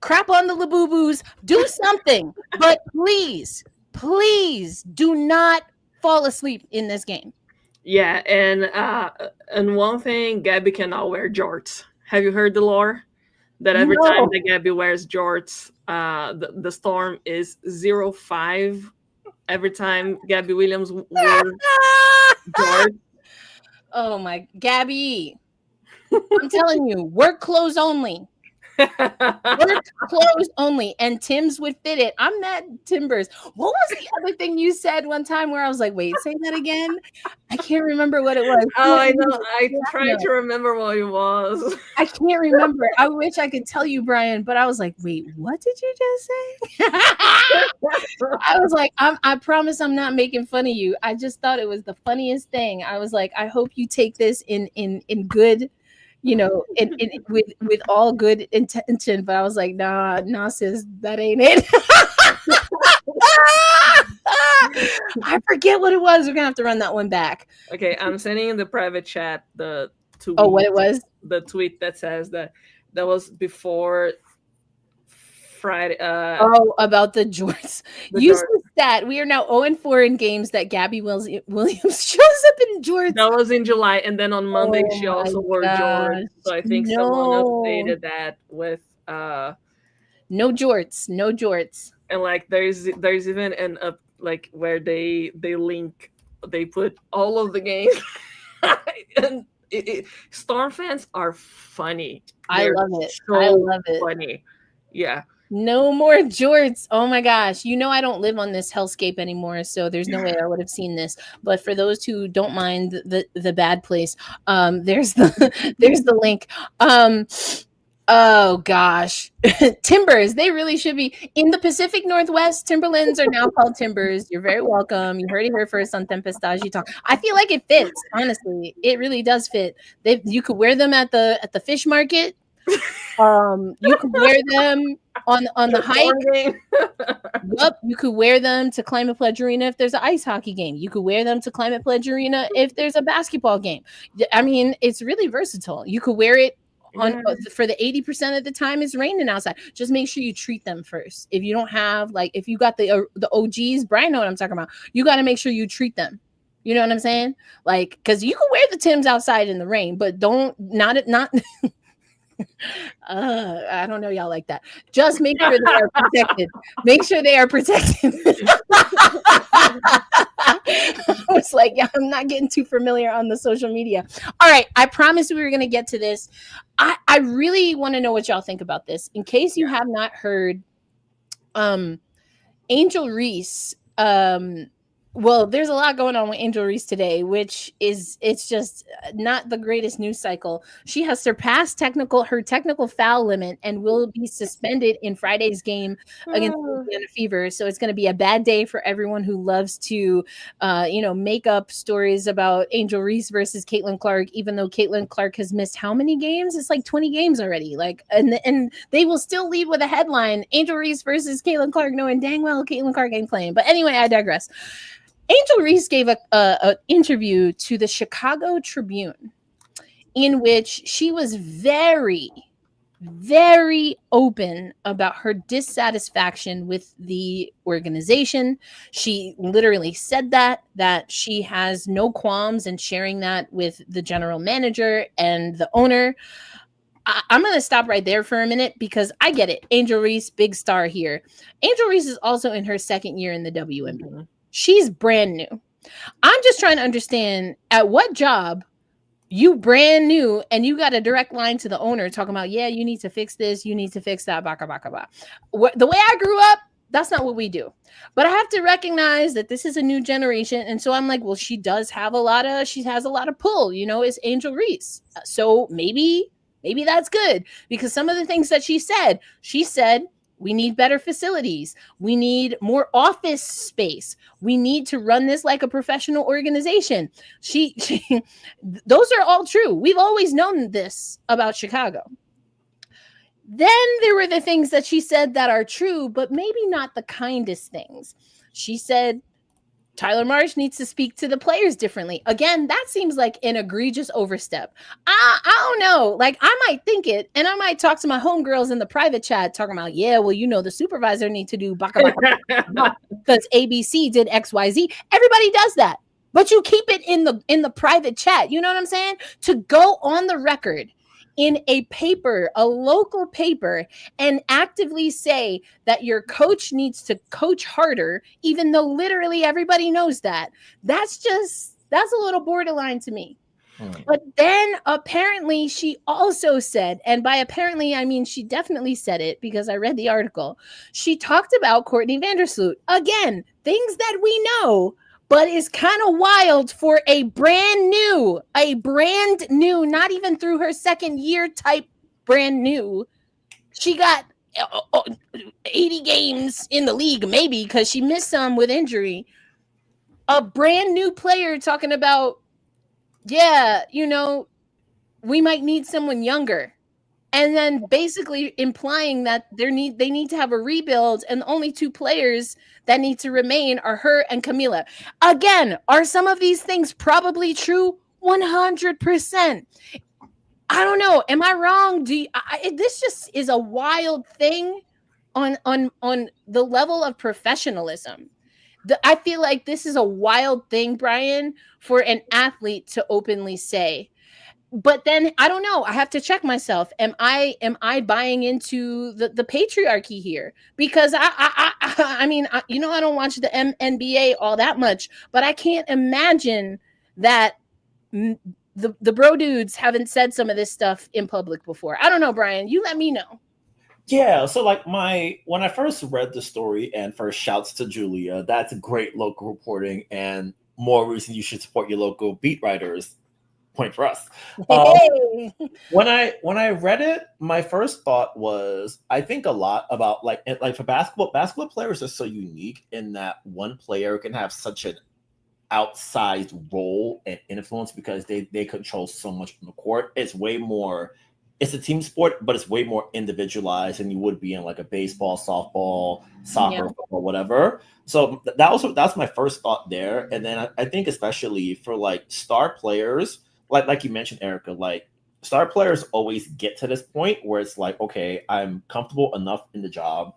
crap on the Labubu's. Do something. But please do not fall asleep in this game. Yeah, and one thing, Gabby cannot wear jorts. Have you heard the lore? That every time that Gabby wears jorts, the storm is 0-5 every time Gabby Williams wears jorts. Oh my, Gabby. I'm telling you, work clothes only. Work clothes only, and Tim's would fit it. I'm that Timbers. What was the other thing you said one time where I was like, wait, say that again? I can't remember what it was. Oh, I know. I tried to remember what it was. I can't remember. I wish I could tell you, Brian, but I was like, wait, what did you just say? I was like, I promise I'm not making fun of you. I just thought it was the funniest thing. I was like, I hope you take this in good, you know, with all good intention. But I was like, nah, sis, that ain't it. I forget what it was. We're gonna have to run that one back. Okay, I'm sending in the private chat the tweet. Oh, what it was? The tweet that says that was before Friday. About the jorts. Use the stat. We are now 0-4 in games that Gabby Williams shows up in jorts. That was in July, and then on Monday she also wore jorts. So I think someone updated that with no jorts. And like there's even an up like where they put all of the games. And Storm fans are funny. I love it. I love it. Funny. Yeah. No more jorts. Oh my gosh. You know I don't live on this hellscape anymore, so there's no way I would have seen this. But for those who don't mind the bad place, there's the link. Oh gosh. Timbers, they really should be in the Pacific Northwest. Timberlands are now called Timbers. You're very welcome. You heard it here first on Tempestade Talk. I feel like it fits, honestly. It really does fit. You could wear them at the fish market. You could wear them on the hike. Yep, you could wear them to Climate Pledge Arena if there's an ice hockey game. You could wear them to Climate Pledge Arena if there's a basketball game. I mean, it's really versatile. You could wear it for the 80% of the time it's raining outside. Just make sure you treat them first. If you don't have, like, if you got the OGs, Brian know what I'm talking about. You got to make sure you treat them. You know what I'm saying? Like, because you can wear the Tims outside in the rain, but not I don't know y'all like that. Just make sure they are protected. Make sure they are protected. I was like, yeah, I'm not getting too familiar on the social media. All right, I promised we were going to get to this. I really want to know what y'all think about this. In case you have not heard, Angel Reese, well, there's a lot going on with Angel Reese today, which it's just not the greatest news cycle. She has surpassed her technical foul limit and will be suspended in Friday's game against Indiana Fever. So it's going to be a bad day for everyone who loves to, make up stories about Angel Reese versus Caitlin Clark, even though Caitlin Clark has missed how many games? It's like 20 games already. Like, and they will still lead with a headline: Angel Reese versus Caitlin Clark, knowing dang well Caitlin Clark ain't playing. But anyway, I digress. Angel Reese gave an interview to the Chicago Tribune in which she was very, very open about her dissatisfaction with the organization. She literally said that she has no qualms in sharing that with the general manager and the owner. I'm going to stop right there for a minute because I get it. Angel Reese, big star here. Angel Reese is also in her second year in the WNBA. Mm-hmm. She's brand new. I'm just trying to understand, at what job you brand new and you got a direct line to the owner talking about, yeah, you need to fix this, you need to fix that, baka baka ba. The way I grew up, that's not what we do. But I have to recognize that this is a new generation. And so I'm like, well, she has a lot of pull, it's Angel Reese. So maybe that's good, because some of the things that she said, we need better facilities. We need more office space. We need to run this like a professional organization. She those are all true. We've always known this about Chicago. Then there were the things that she said that are true, but maybe not the kindest things. She said Tyler Marsh needs to speak to the players differently. Again, that seems like an egregious overstep. I don't know. Like, I might think it, and I might talk to my homegirls in the private chat talking about, yeah, well, the supervisor need to do baka baka because ABC did XYZ. Everybody does that. But you keep it in the private chat. You know what I'm saying? To go on the record in a paper, a local paper, and actively say that your coach needs to coach harder, even though literally everybody knows that's a little borderline to me. But then apparently she also said, and by apparently I mean she definitely said it because I read the article, she talked about Courtney Vandersloot. Again, things that we know, but is kind of wild for a brand new, not even through her second year type brand new. She got 80 games in the league, maybe, because she missed some with injury. A brand new player talking about, yeah, we might need someone younger. And then basically implying that they need to have a rebuild, and the only two players that need to remain are her and Camila. Again, are some of these things probably true? 100%. I don't know. Am I wrong? This just is a wild thing on the level of professionalism. I feel like this is a wild thing, Brian, for an athlete to openly say. But then I don't know. I have to check myself. Am I buying into the patriarchy here? Because I mean, I don't watch the NBA all that much, but I can't imagine that the bro dudes haven't said some of this stuff in public before. I don't know, Brian. You let me know. Yeah, so like when I first read the story, and first shouts to Julia, that's great local reporting, and more reason you should support your local beat writers. Point for us. When I read it, my first thought was, I think a lot about like for basketball players are so unique in that one player can have such an outsized role and influence because they control so much on the court. It's a team sport, but it's way more individualized than you would be in like a baseball, softball, soccer, football, whatever. So that's my first thought there. And then I think especially for like star players, like you mentioned, Erica, like star players always get to this point where it's like, okay, I'm comfortable enough in the job.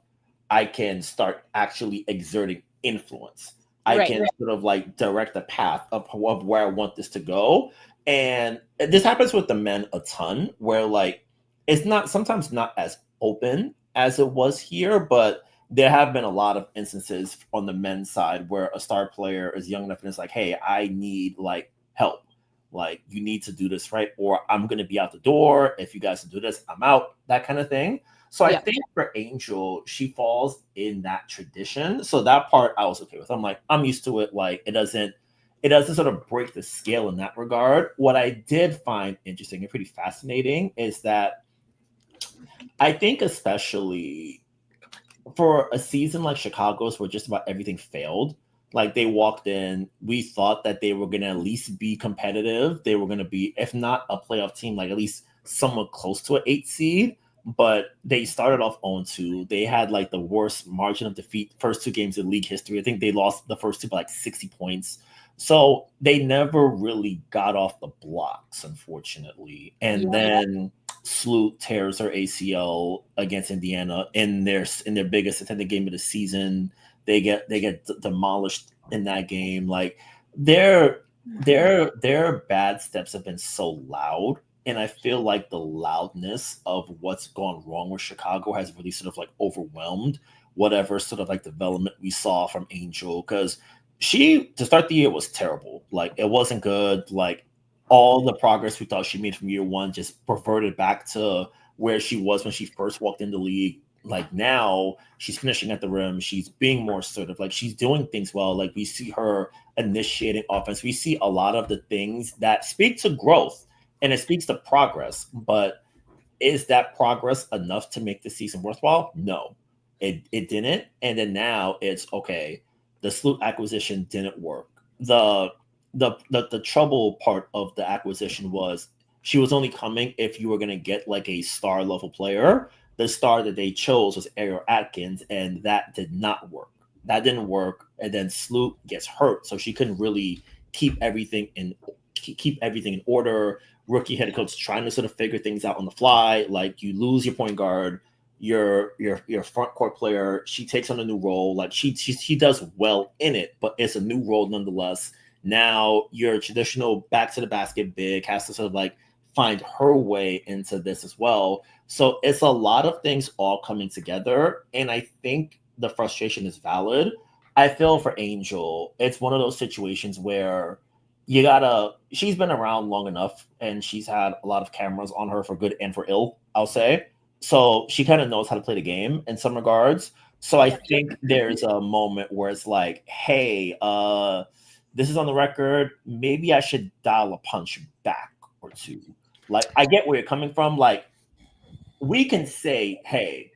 I can start actually exerting influence. I can sort of like direct the path of where I want this to go. And this happens with the men a ton, where like it's sometimes not as open as it was here, but there have been a lot of instances on the men's side where a star player is young enough and it's like, hey, I need like help. Like, you need to do this, right? Or I'm going to be out the door. If you guys do this, I'm out, that kind of thing. So I think for Angel, she falls in that tradition. So that part I was okay with. I'm like, I'm used to it. Like, it doesn't sort of break the scale in that regard. What I did find interesting and pretty fascinating is that I think especially for a season like Chicago's where just about everything failed, like they walked in, we thought that they were going to at least be competitive. They were going to be, if not a playoff team, like at least somewhat close to an 8 seed. But they started off 0-2. They had like the worst margin of defeat first 2 games in league history. I think they lost the first 2 by like 60 points. So they never really got off the blocks, unfortunately. And then Sloot tears her ACL against Indiana in their biggest attended game of the season. They get demolished in that game. Like their bad steps have been so loud, and I feel like the loudness of what's gone wrong with Chicago has really sort of like overwhelmed whatever sort of like development we saw from Angel, because she to start the year was terrible. Like it wasn't good. Like all the progress we thought she made from year one just reverted back to where she was when she first walked in the league. Like now she's finishing at the rim. She's being more assertive. Like she's doing things well. Like we see her initiating offense. We see a lot of the things that speak to growth and it speaks to progress. But is that progress enough to make the season worthwhile? No, it didn't. And then now it's okay. The Sloot acquisition didn't work. The trouble part of the acquisition was she was only coming if you were going to get like a star level player. The star that they chose was Ariel Atkins, and that did not work. That didn't work. And then Sloot gets hurt, so she couldn't really keep everything in order. Rookie head coach trying to sort of figure things out on the fly. Like you lose your point guard, your front court player. She takes on a new role. Like she does well in it, but it's a new role nonetheless. Now your traditional back to the basket big has to sort of like find her way into this as well. So it's a lot of things all coming together. And I think the frustration is valid. I feel for Angel, it's one of those situations where she's been around long enough and she's had a lot of cameras on her for good and for ill, I'll say. So she kind of knows how to play the game in some regards. So I think there's a moment where it's like, hey, this is on the record. Maybe I should dial a punch back or two. Like, I get where you're coming from. Like, we can say, hey,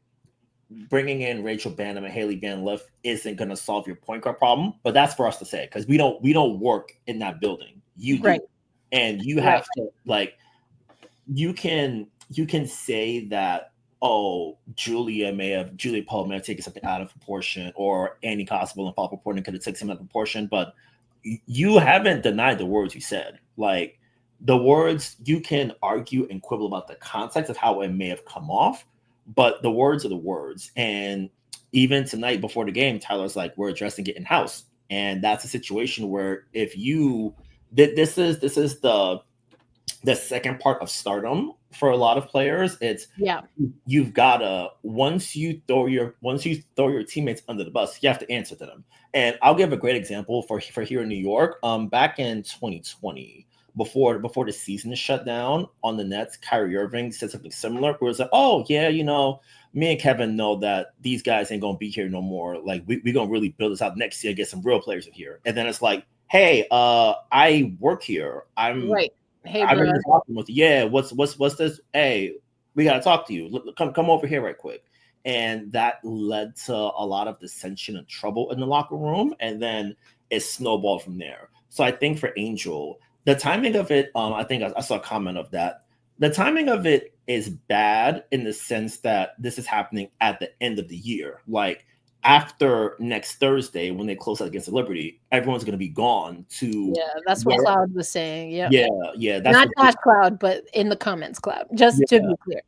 bringing in Rachel Banham and Haley Van Liff isn't going to solve your point guard problem, but that's for us to say because we don't work in that building. You do, and you have to like. You can say that. Oh, Julia Paul may have taken something out of proportion, or Annie Constable and Paul Purporting could have taken something out of proportion, but you haven't denied the words you said. Like the words, you can argue and quibble about the context of how it may have come off, but the words are the words. And even tonight before the game, Tyler's like, we're addressing it in house. And that's a situation where if you this is the second part of stardom for a lot of players. It's you've gotta once you throw your teammates under the bus, you have to answer to them. And I'll give a great example for here in New York. Back in 2020, before the season is shut down on the Nets, Kyrie Irving said something similar. Where it's like, oh yeah, me and Kevin know that these guys ain't gonna be here no more. Like we gonna really build this out next year, get some real players in here. And then it's like, hey, I work here. I'm right. Hey, I've been talking with you. Yeah, what's this? Hey, we gotta talk to you. Come over here right quick. And that led to a lot of dissension and trouble in the locker room, and then it snowballed from there. So I think for Angel, the timing of it, I think I saw a comment of that. The timing of it is bad in the sense that this is happening at the end of the year. Like after next Thursday, when they close out against the Liberty, everyone's going to be gone to. Yeah, that's what Cloud was saying. Yeah. That's not Josh Cloud, but in the comments, Cloud, just to be clear.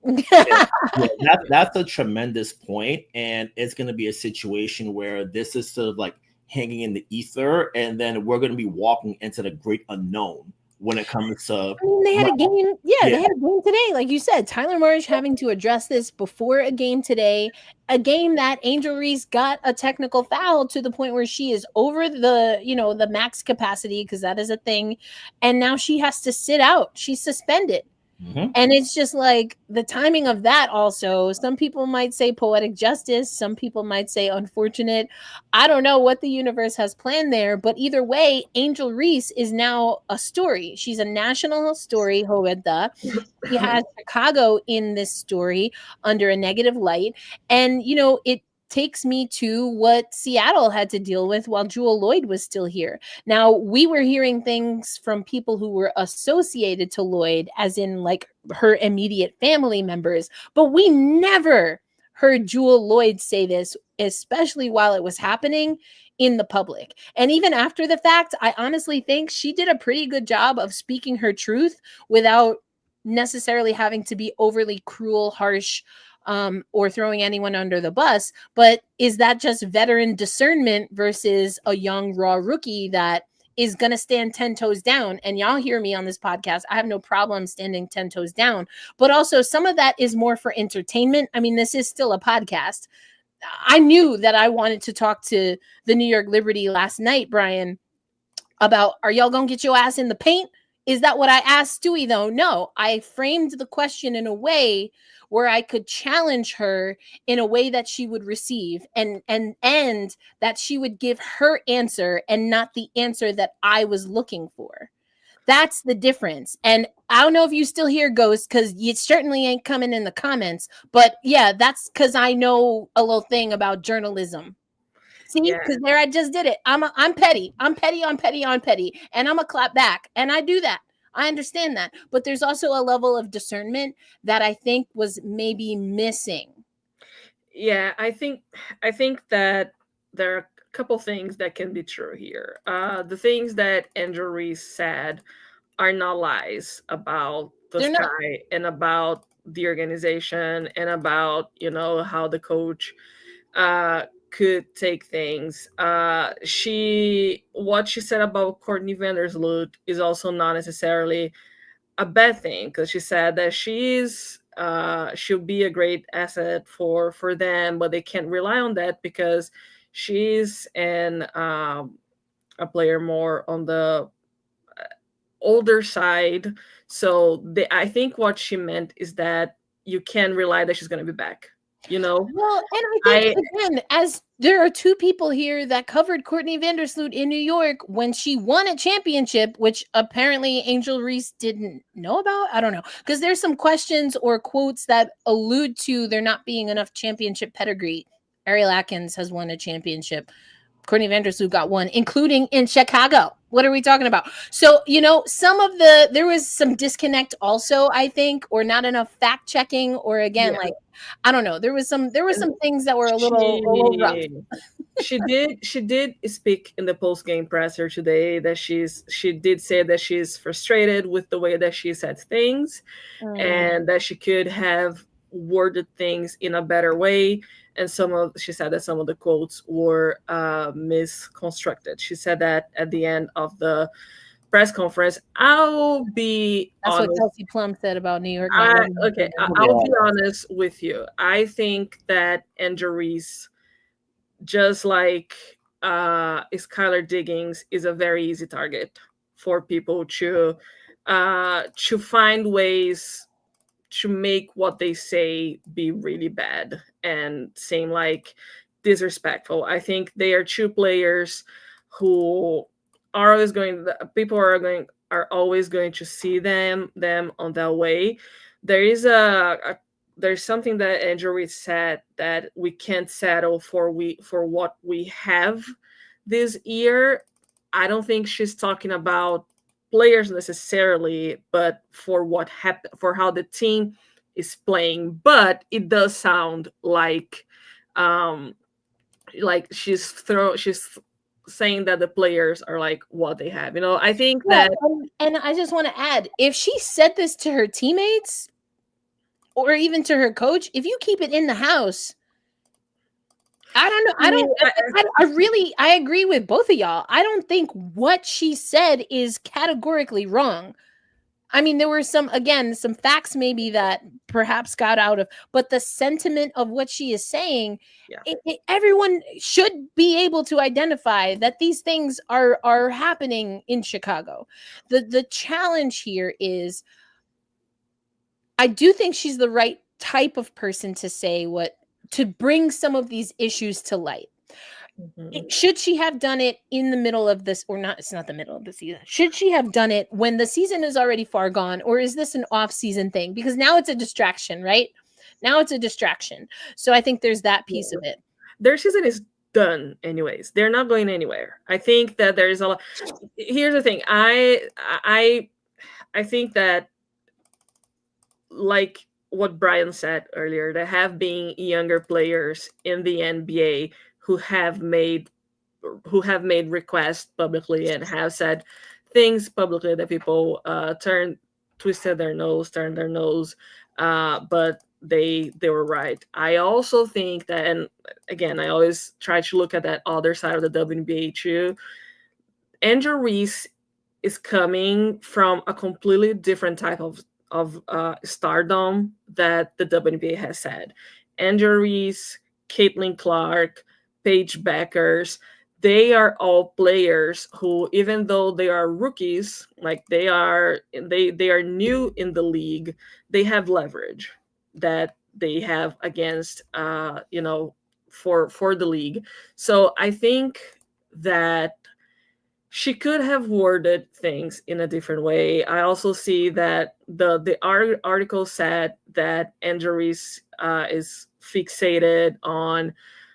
That's a tremendous point. And it's going to be a situation where this is sort of like hanging in the ether. And then we're going to be walking into the great unknown when it comes to. I mean, they had a game. Yeah, they had a game today. Like you said, Tyler Marsh having to address this before a game today, a game that Angel Reese got a technical foul to the point where she is over the max capacity, because that is a thing. And now she has to sit out. She's suspended. Mm-hmm. And it's just like the timing of that also. Some people might say poetic justice. Some people might say unfortunate. I don't know what the universe has planned there, but either way, Angel Reese is now a story. She's a national story, Roberta. She has Chicago in this story under a negative light. And, it takes me to what Seattle had to deal with while Jewel Lloyd was still here. Now, we were hearing things from people who were associated to Lloyd, as in like her immediate family members, but we never heard Jewel Lloyd say this, especially while it was happening in the public. And even after the fact, I honestly think she did a pretty good job of speaking her truth without necessarily having to be overly cruel, harsh, or throwing anyone under the bus. But is that just veteran discernment versus a young, raw rookie that is going to stand 10 toes down? And y'all hear me on this podcast. I have no problem standing 10 toes down. But also some of that is more for entertainment. I mean, this is still a podcast. I knew that I wanted to talk to the New York Liberty last night, Brian, about, are y'all going to get your ass in the paint Is that what I asked Stewie, though? No, I framed the question in a way where I could challenge her in a way that she would receive and that she would give her answer and not the answer that I was looking for. That's the difference. And I don't know if you still hear Ghost, because you certainly ain't coming in the comments. But yeah, that's because I know a little thing about journalism. See, because there I just did it. I'm petty. I'm petty on petty on petty. And I'm a clap back. And I do that. I understand that. But there's also a level of discernment that I think was maybe missing. Yeah, I think that there are a couple things that can be true here. The things that Andrew Reese said are not lies about the They're Sky not. and about the organization and about, how the coach could take things. What she said about Courtney Vandersloot is also not necessarily a bad thing, because she said that she'll be a great asset for them, but they can't rely on that because she's a player more on the older side. So I think what she meant is that you can rely that she's going to be back. Well, and I think again, as there are two people here that covered Courtney Vandersloot in New York when she won a championship, which apparently Angel Reese didn't know about. I don't know, because there's some questions or quotes that allude to there not being enough championship pedigree. Ariel Atkins has won a championship. Courtney Vandersloot got one, including in Chicago. What are we talking about? So, there was some disconnect also, I think, or not enough fact checking, or again, like, I don't know. There was some things that were a little rough. She did speak in the post-game presser today that she did say that she's frustrated with the way that she said things, and that she could have worded things in a better way. And she said that some of the quotes were misconstructed. She said that at the end of the press conference. I'll be That's honest. what Kelsey Plum said about New York. I'll be honest with you. I think that Andrew Reese, just like Skylar Diggins, is a very easy target for people to find ways to make what they say be really bad and seem like disrespectful. I think they are two players who are always are always going to see them on that way. There is there's something that Andrew Reed said, that we can't settle for what we have this year. I don't think she's talking about players necessarily, but for what happened, for how the team is playing. But it does sound like she's saying that the players are like what they have. I think that, and I just want to add, if she said this to her teammates or even to her coach, if you keep it in the house, I don't know. I agree with both of y'all. I don't think what she said is categorically wrong. I mean, there were some facts maybe that perhaps got out of, but the sentiment of what she is saying, everyone should be able to identify that these things are happening in Chicago. The challenge here is, I do think she's the right type of person to say to bring some of these issues to light. Mm-hmm. Should she have done it in the middle of this, or not? It's not the middle of the season. Should she have done it when the season is already far gone, or is this an off-season thing? Because now it's a distraction, right? Now it's a distraction. So I think there's that piece of it. Their season is done anyways. They're not going anywhere. I think that there's a lot. Here's the thing. I think that, like what Brian said earlier, there have been younger players in the NBA who have made requests publicly and have said things publicly that people turned their nose, but they were right. I also think that, and again, I always try to look at that other side of the WNBA too. Andrew Reese is coming from a completely different type of stardom that the WNBA has had. Andrew Reese, Caitlin Clark, Paige Beckers, they are all players who, even though they are rookies, like they are new in the league, they have leverage that they have against for the league. So I think that she could have worded things in a different way. I also see that the article said that Reese is fixated on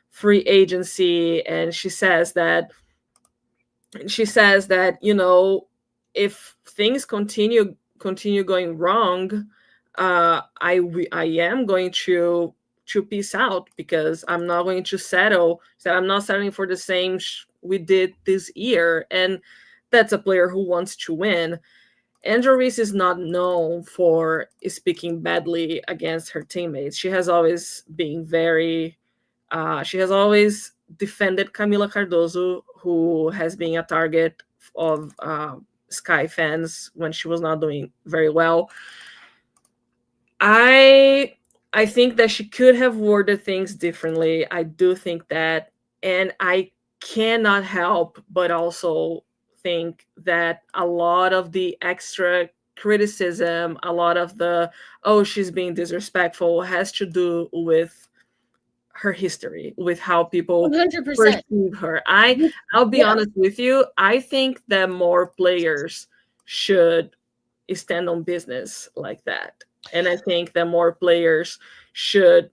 free agency, and she says that if things continue going wrong, I am going to peace out, because I'm not going to settle. So I'm not settling for the same we did this year, and that's a player who wants to win. Reese is not known for speaking badly against her teammates. She has always been very she has always defended Camila Cardoso, who has been a target of Sky fans when she was not doing very well. I think that she could have worded things differently. I do think that, and I cannot help but also think that a lot of the extra criticism, a lot of the she's being disrespectful, has to do with her history, with how people 100%. perceive her. I'll be honest with you. I think that more players should stand on business like that. And I think that more players should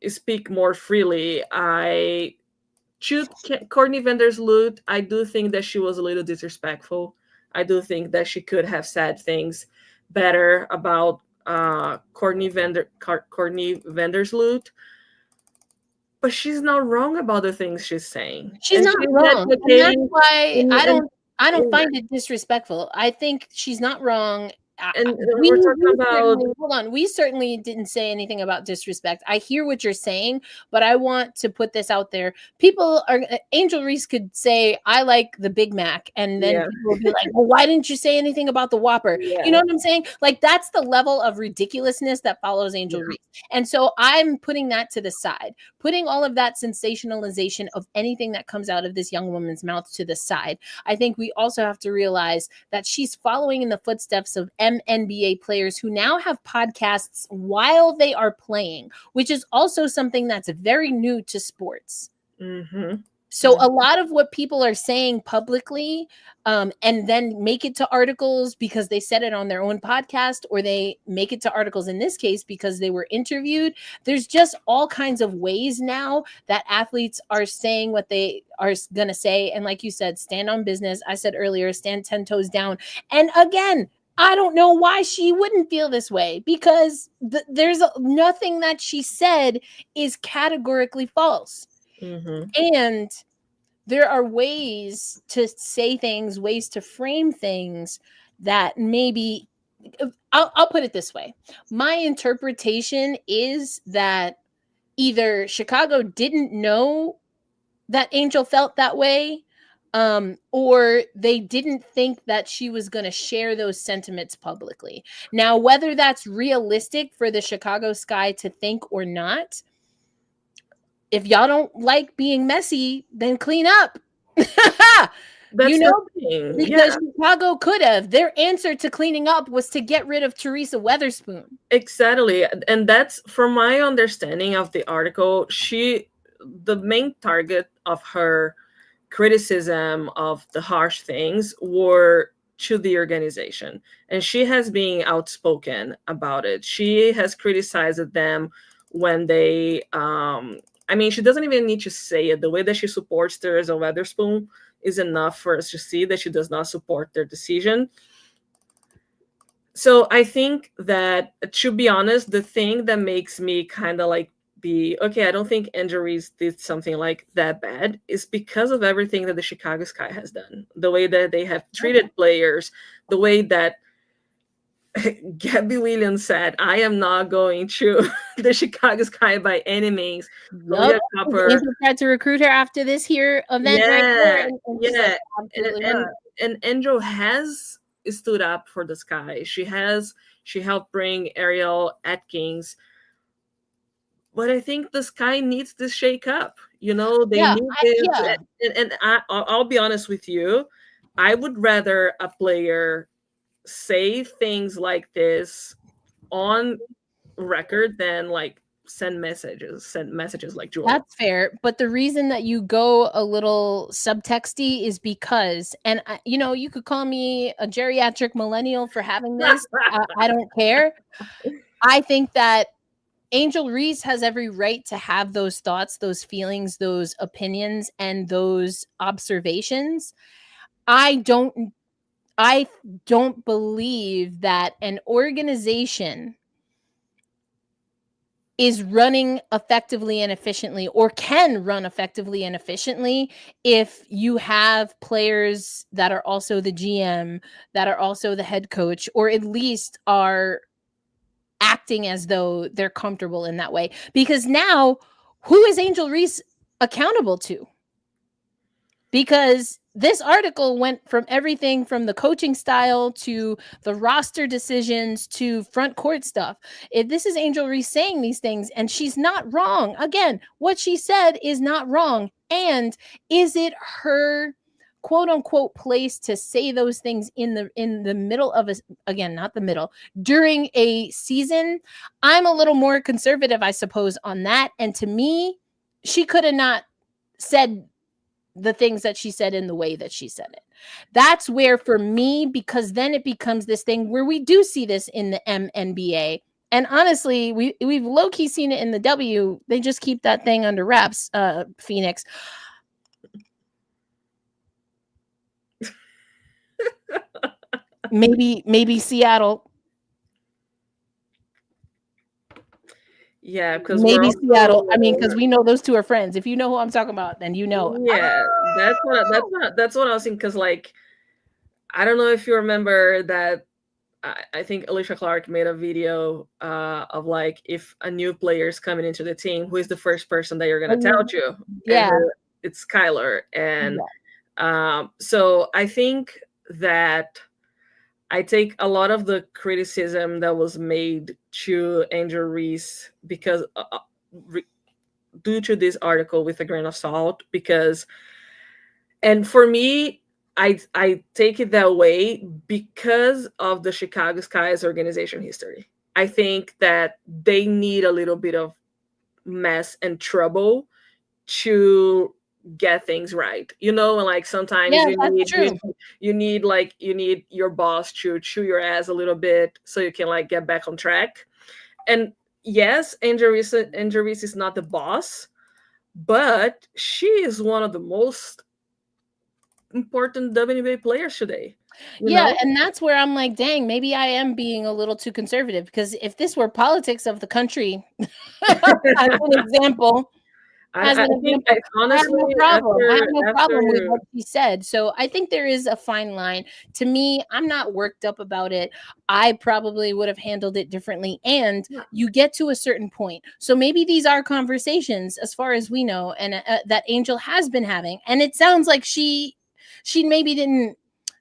speak more freely. I choose Courtney Vandersloot. I do think that she was a little disrespectful. I do think that she could have said things better about Courtney Vandersloot. But she's not wrong about the things she's saying. She's not wrong. And that's why I don't find it disrespectful. I think she's not wrong. And we're talking about, hold on. We certainly didn't say anything about disrespect. I hear what you're saying, but I want to put this out there. Angel Reese could say, I like the Big Mac. And then people will be like, well, why didn't you say anything about the Whopper? Yeah. You know what I'm saying? Like, that's the level of ridiculousness that follows Angel Reese. And so I'm putting that to the side, putting all of that sensationalization of anything that comes out of this young woman's mouth to the side. I think we also have to realize that she's following in the footsteps of NBA players who now have podcasts while they are playing, which is also something that's very new to sports. Mm-hmm. So a lot of what people are saying publicly and then make it to articles because they said it on their own podcast, or they make it to articles in this case because they were interviewed. There's just all kinds of ways now that athletes are saying what they are going to say. And like you said, stand on business. I said earlier, stand 10 toes down. And again, I don't know why she wouldn't feel this way, because there's nothing that she said is categorically false. Mm-hmm. And there are ways to say things, ways to frame things that maybe I'll put it this way. My interpretation is that either Chicago didn't know that Angel felt that way, or they didn't think that she was going to share those sentiments publicly. Now, whether that's realistic for the Chicago Sky to think or not, if y'all don't like being messy, then clean up. Because Chicago could have. Their answer to cleaning up was to get rid of Teresa Weatherspoon. Exactly. And that's, from my understanding of the article, the main target of her criticism of the harsh things were to the organization. And she has been outspoken about it. She has criticized them when they... she doesn't even need to say it. The way that she supports Teresa Weatherspoon is enough for us to see that she does not support their decision. So I think that, to be honest, the thing that makes me kind of like I don't think Angel Reese did something like that bad, is because of everything that the Chicago Sky has done. The way that they have treated players, the way that Gabby Williams said, I am not going to the Chicago Sky by any means. Yep. Angel tried to recruit her after this here event. And Angel has stood up for the Sky. She helped bring Ariel Atkins but I think the sky needs to shake up. You know, they Yeah, need this. yeah. And I'll be honest with you. I would rather a player say things like this on record than like send messages like Julia. That's fair, but the reason that you go a little subtexty is because, and you know, you could call me a geriatric millennial for having this. I don't care. I think that Angel Reese has every right to have those thoughts, those feelings, those opinions, and those observations. I don't believe that an organization is running effectively and efficiently, or can run effectively and efficiently, if you have players that are also the GM, that are also the head coach, or at least are acting as though they're comfortable in that way. Because now, who is Angel Reese accountable to? Because this article went from everything from the coaching style to the roster decisions to front court stuff. If this is Angel Reese saying these things, and she's not wrong, again, what she said is not wrong. And is it her quote unquote place to say those things in the middle of not the middle, during a season? I'm a little more conservative, I suppose, on that. And to me, she could have not said the things that she said in the way that she said it. That's where, for me, because then it becomes this thing where we do see this in the MNBA. And honestly, we've low-key seen it in the W. They just keep that thing under wraps, Phoenix. maybe Seattle. Yeah, because maybe Seattle. I mean, because we know those two are friends. If you know who I'm talking about, then you know. Yeah, that's what I was thinking. Because like, I don't know if you remember that. I think Alicia Clark made a video of like, if a new player is coming into the team, who is the first person that you're gonna tell to? Yeah, and it's Skylar. And so I think that I take a lot of the criticism that was made to Angel Reese because due to this article with a grain of salt, because, and for me, I take it that way because of the Chicago Sky's organization history. I think that they need a little bit of mess and trouble to get things right, you know. And like, sometimes you need your boss to chew your ass a little bit so you can like get back on track. And yes, Angel Reese is not the boss, but she is one of the most important WNBA players today. You know? And that's where I'm like, dang, maybe I am being a little too conservative, because if this were politics of the country, as an example, I have no problem with what she said. So I think there is a fine line. To me, I'm not worked up about it. I probably would have handled it differently. And you get to a certain point. So maybe these are conversations, as far as we know, and that Angel has been having. And it sounds like she maybe didn't.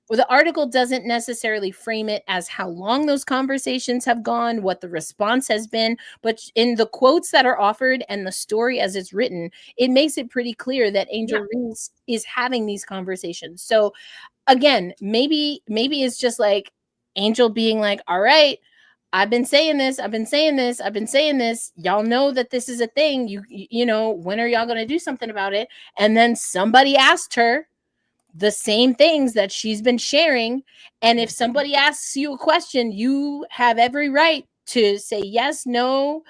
Well, the article doesn't necessarily frame it as how long those conversations have gone, what the response has been, but in the quotes that are offered and the story as it's written, it makes it pretty clear that Angel Reese is having these conversations. So again, maybe it's just like Angel being like, all right, I've been saying this. Y'all know that this is a thing. You know, when are y'all going to do something about it? And then somebody asked her the same things that she's been sharing. And if somebody asks you a question, you have every right to say yes, no,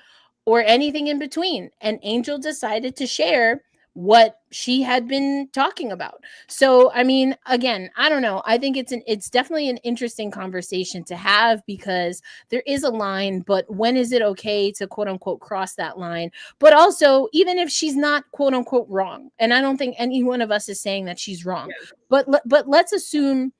or anything in between. And Angel decided to share what she had been talking about. So, I mean, again, I don't know. I think it's definitely an interesting conversation to have, because there is a line, but when is it okay to quote unquote cross that line? But also, even if she's not quote unquote wrong, and I don't think any one of us is saying that she's wrong, but let's assume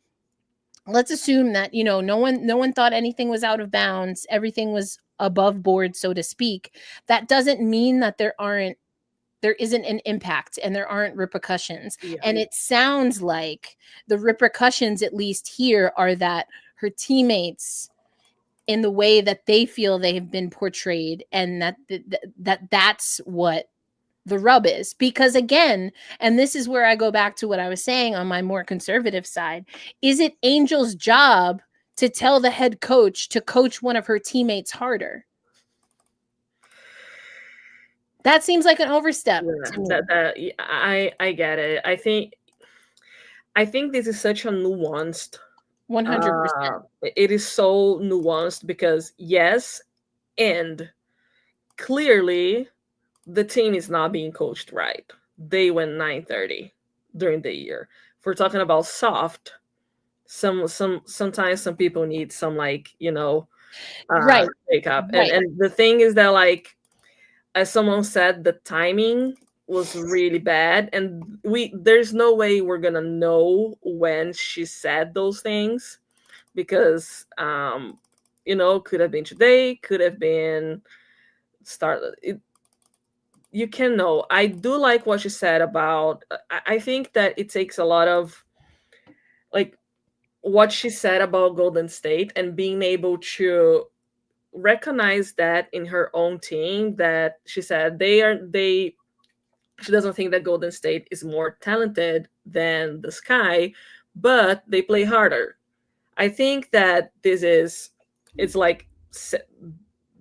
that, you know, no one thought anything was out of bounds, everything was above board, so to speak. That doesn't mean that there isn't an impact and there aren't repercussions. And it sounds like the repercussions, at least here, are that her teammates in the way that they feel they have been portrayed, and that's what the rub is. Because again, and this is where I go back to what I was saying on my more conservative side, is it Angel's job to tell the head coach to coach one of her teammates harder? That seems like an overstep. I get it. I think this is such a nuanced 100%. It is so nuanced because yes, and clearly the team is not being coached right. They went 9-30 during the year. If we're talking about soft, sometimes some people need some right wake up. Right. And the thing is that, like, as someone said, the timing was really bad, and there's no way we're gonna know when she said those things, because could have been today, could have been you can know. I do like what she said about, I think that it takes a lot of, like, what she said about Golden State and being able to recognize that in her own team, that she said she doesn't think that Golden State is more talented than the Sky, but they play harder. I think that it's like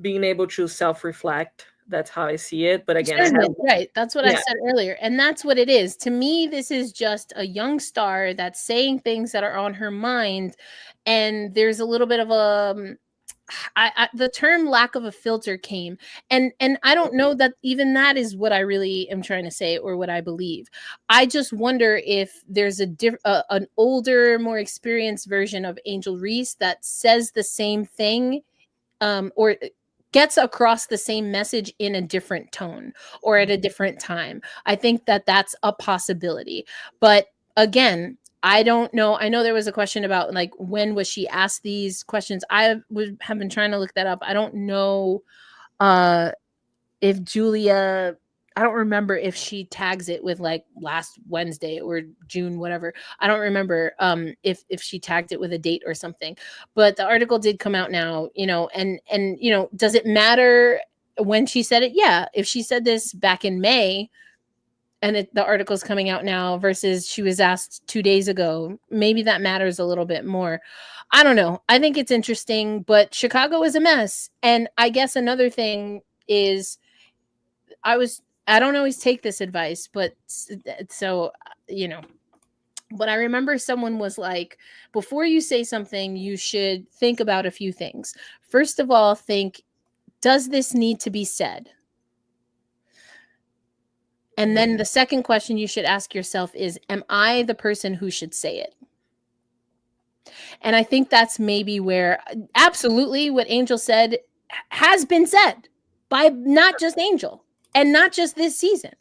being able to self-reflect. That's how I see it. But again, right. That's what I said earlier. And that's what it is. To me, this is just a young star that's saying things that are on her mind. And there's a little bit of a, the term lack of a filter came. And I don't know that even that is what I really am trying to say or what I believe. I just wonder if there's an older, more experienced version of Angel Reese that says the same thing, or gets across the same message in a different tone or at a different time. I think that that's a possibility. But again, I don't know. I know there was a question about, like, when was she asked these questions? I have been trying to look that up. I don't know if Julia, I don't remember if she tags it with, like, last Wednesday or June, whatever. I don't remember if she tagged it with a date or something. But the article did come out now, and does it matter when she said it? Yeah. If she said this back in May and the article's coming out now versus she was asked 2 days ago, maybe that matters a little bit more. I don't know. I think it's interesting, but Chicago is a mess. And I guess another thing is, I don't always take this advice, but but I remember someone was like, before you say something, you should think about a few things. First of all, think, does this need to be said? And then the second question you should ask yourself is, am I the person who should say it? And I think that's maybe where absolutely what Angel said has been said by not just Angel and not just this season.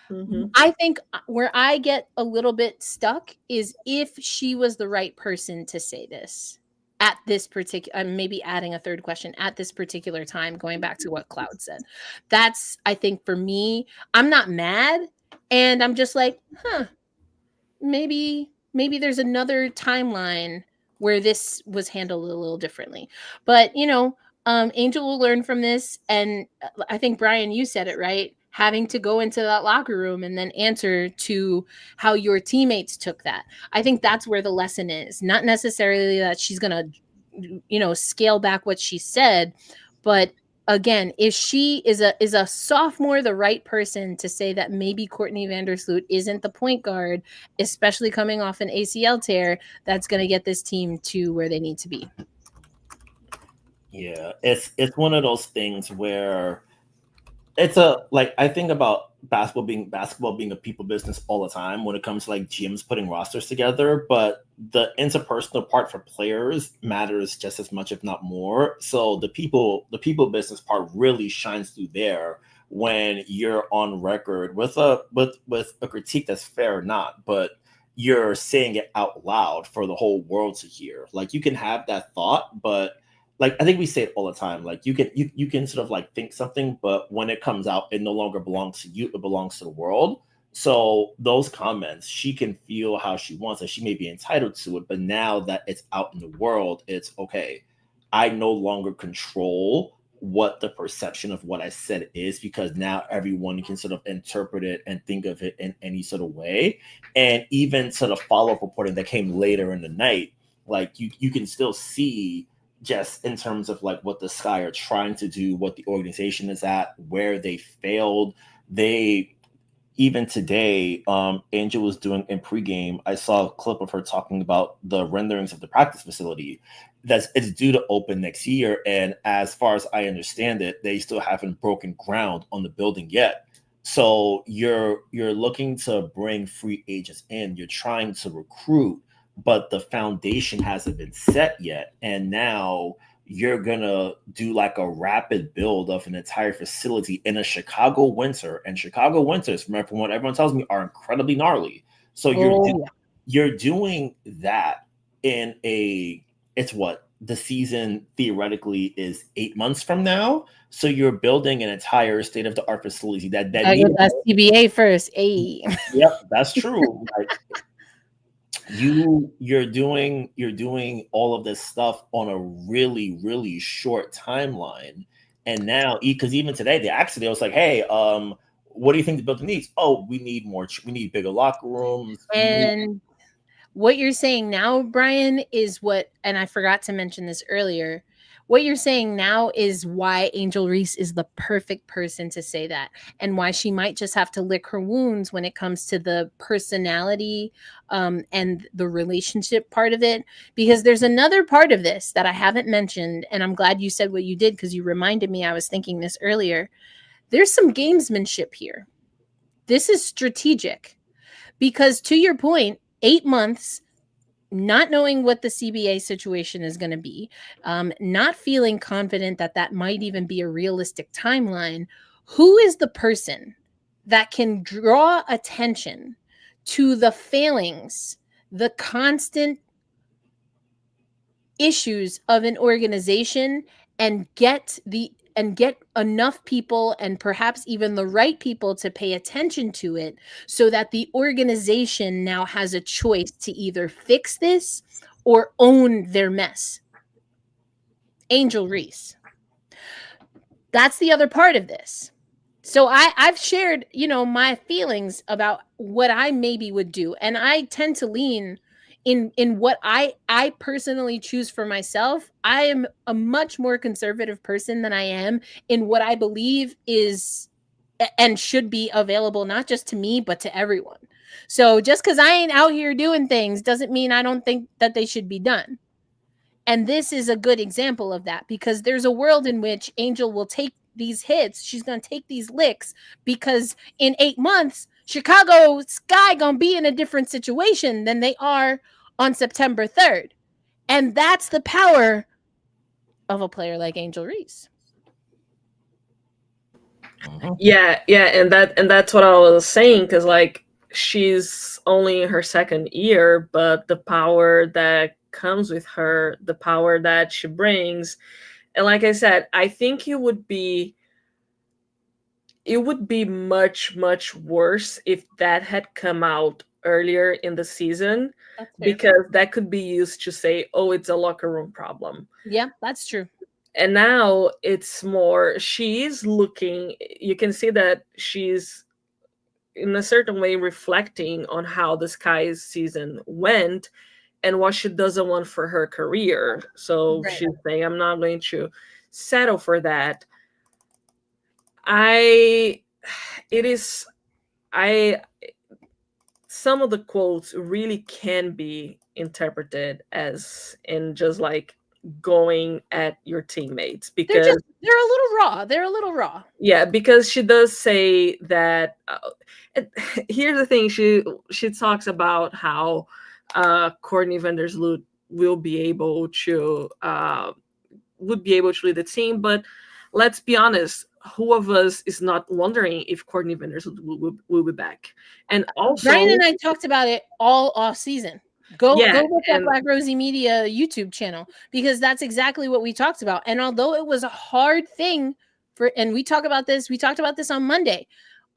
Mm-hmm. I think where I get a little bit stuck is if she was the right person to say this at this particular, maybe adding a third question at this particular time, going back to what Cloud said. That's, I think, for me, I'm not mad, and I'm just like, maybe there's another timeline where this was handled a little differently. But, Angel will learn from this. And I think, Brian, you said it right. Having to go into that locker room and then answer to how your teammates took that. I think that's where the lesson is. Not necessarily that she's going to, scale back what she said. But again, if she is a sophomore, the right person to say that maybe Courtney Vandersloot isn't the point guard, especially coming off an ACL tear, that's going to get this team to where they need to be. Yeah, it's one of those things where I think about basketball being a people business all the time when it comes to, like, GMs putting rosters together, but the interpersonal part for players matters just as much, if not more. So the people business part really shines through there when you're on record with a critique that's fair or not, but you're saying it out loud for the whole world to hear. Like, you can have that thought, but, like, I think we say it all the time. Like, you can sort of, like, think something, but when it comes out, it no longer belongs to you. It belongs to the world. So those comments, she can feel how she wants, and she may be entitled to it. But now that it's out in the world, it's okay. I no longer control what the perception of what I said is, because now everyone can sort of interpret it and think of it in any sort of way. And even sort of follow-up reporting that came later in the night, like you can still see just in terms of like what the Sky are trying to do, what the organization is at, where they failed. They even today, Angel was doing in pregame, I saw a clip of her talking about the renderings of the practice facility. It's due to open next year, and as far as I understand it, they still haven't broken ground on the building yet. So you're looking to bring free agents in, you're trying to recruit, but the foundation hasn't been set yet. And now you're gonna do like a rapid build of an entire facility in a Chicago winter, and Chicago winters, from what everyone tells me, are incredibly gnarly. So you're doing that in it's what the season theoretically is 8 months from now. So you're building an entire state of the art facility that I get that CBA first. Hey. Yep, that's true. Like, you're doing all of this stuff on a really, really short timeline. And now, because even today they was like, hey, what do you think the building needs? Oh, we need bigger locker rooms. And what you're saying now, Brian, is and I forgot to mention this earlier, what you're saying now is why Angel Reese is the perfect person to say that, and why she might just have to lick her wounds when it comes to the personality and the relationship part of it. Because there's another part of this that I haven't mentioned, and I'm glad you said what you did, because you reminded me I was thinking this earlier. There's some gamesmanship here. This is strategic, because to your point, 8 months, not knowing what the CBA situation is going to be, not feeling confident that might even be a realistic timeline. Who is the person that can draw attention to the failings, the constant issues of an organization, and get enough people, and perhaps even the right people, to pay attention to it, so that the organization now has a choice to either fix this or own their mess? Angel Reese. That's the other part of this. So I've shared, my feelings about what I maybe would do. And I tend to lean in what I personally choose for myself. I am a much more conservative person than I am in what I believe is and should be available, not just to me, but to everyone. So just because I ain't out here doing things doesn't mean I don't think that they should be done. And this is a good example of that, because there's a world in which Angel will take these hits. She's going to take these licks, because in 8 months, Chicago Sky going to be in a different situation than they are on September 3rd. And that's the power of a player like Angel Reese. Yeah, and that's what I was saying, because like she's only in her second year, but the power that comes with her, the power that she brings, and like I said, I think it would be much, much worse if that had come out earlier in the season, because that could be used to say, oh, it's a locker room problem. Yeah, that's true. And now it's more, she's looking, you can see that she's in a certain way reflecting on how the Sky's season went and what she doesn't want for her career. So she's saying, I'm not going to settle for that. Some of the quotes really can be interpreted as in just like going at your teammates, because they're a little raw. Yeah, because she does say that here's the thing, she talks about how Courtney Vandersloot would be able to lead the team, but let's be honest, who of us is not wondering if Courtney Vandersloot will be back? And also, Brian and I talked about it all off season. Go look at Black Rosie Media YouTube channel, because that's exactly what we talked about. And although it was a hard thing and we talked about this on Monday,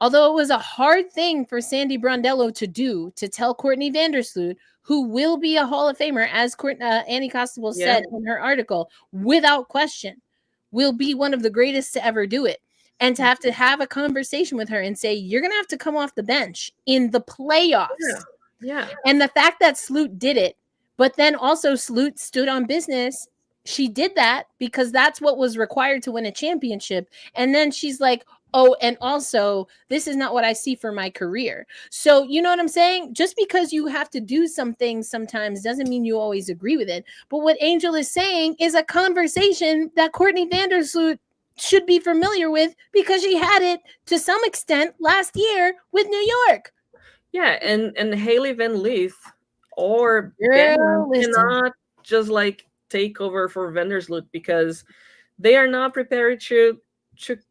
Although it was a hard thing for Sandy Brondello to do, to tell Courtney Vandersloot, who will be a Hall of Famer, as Annie Costabile said in her article, without question, will be one of the greatest to ever do it. And to have a conversation with her and say, you're going to have to come off the bench in the playoffs. Yeah. And the fact that Sloot did it, but then also Sloot stood on business. She did that because that's what was required to win a championship. And then she's like, oh, and also, this is not what I see for my career. So, you know what I'm saying? Just because you have to do some things sometimes doesn't mean you always agree with it. But what Angel is saying is a conversation that Courtney Vandersloot should be familiar with because she had it to some extent last year with New York. Yeah, and Haley Van Leith or Bannon cannot just like take over for Vandersloot because they are not prepared to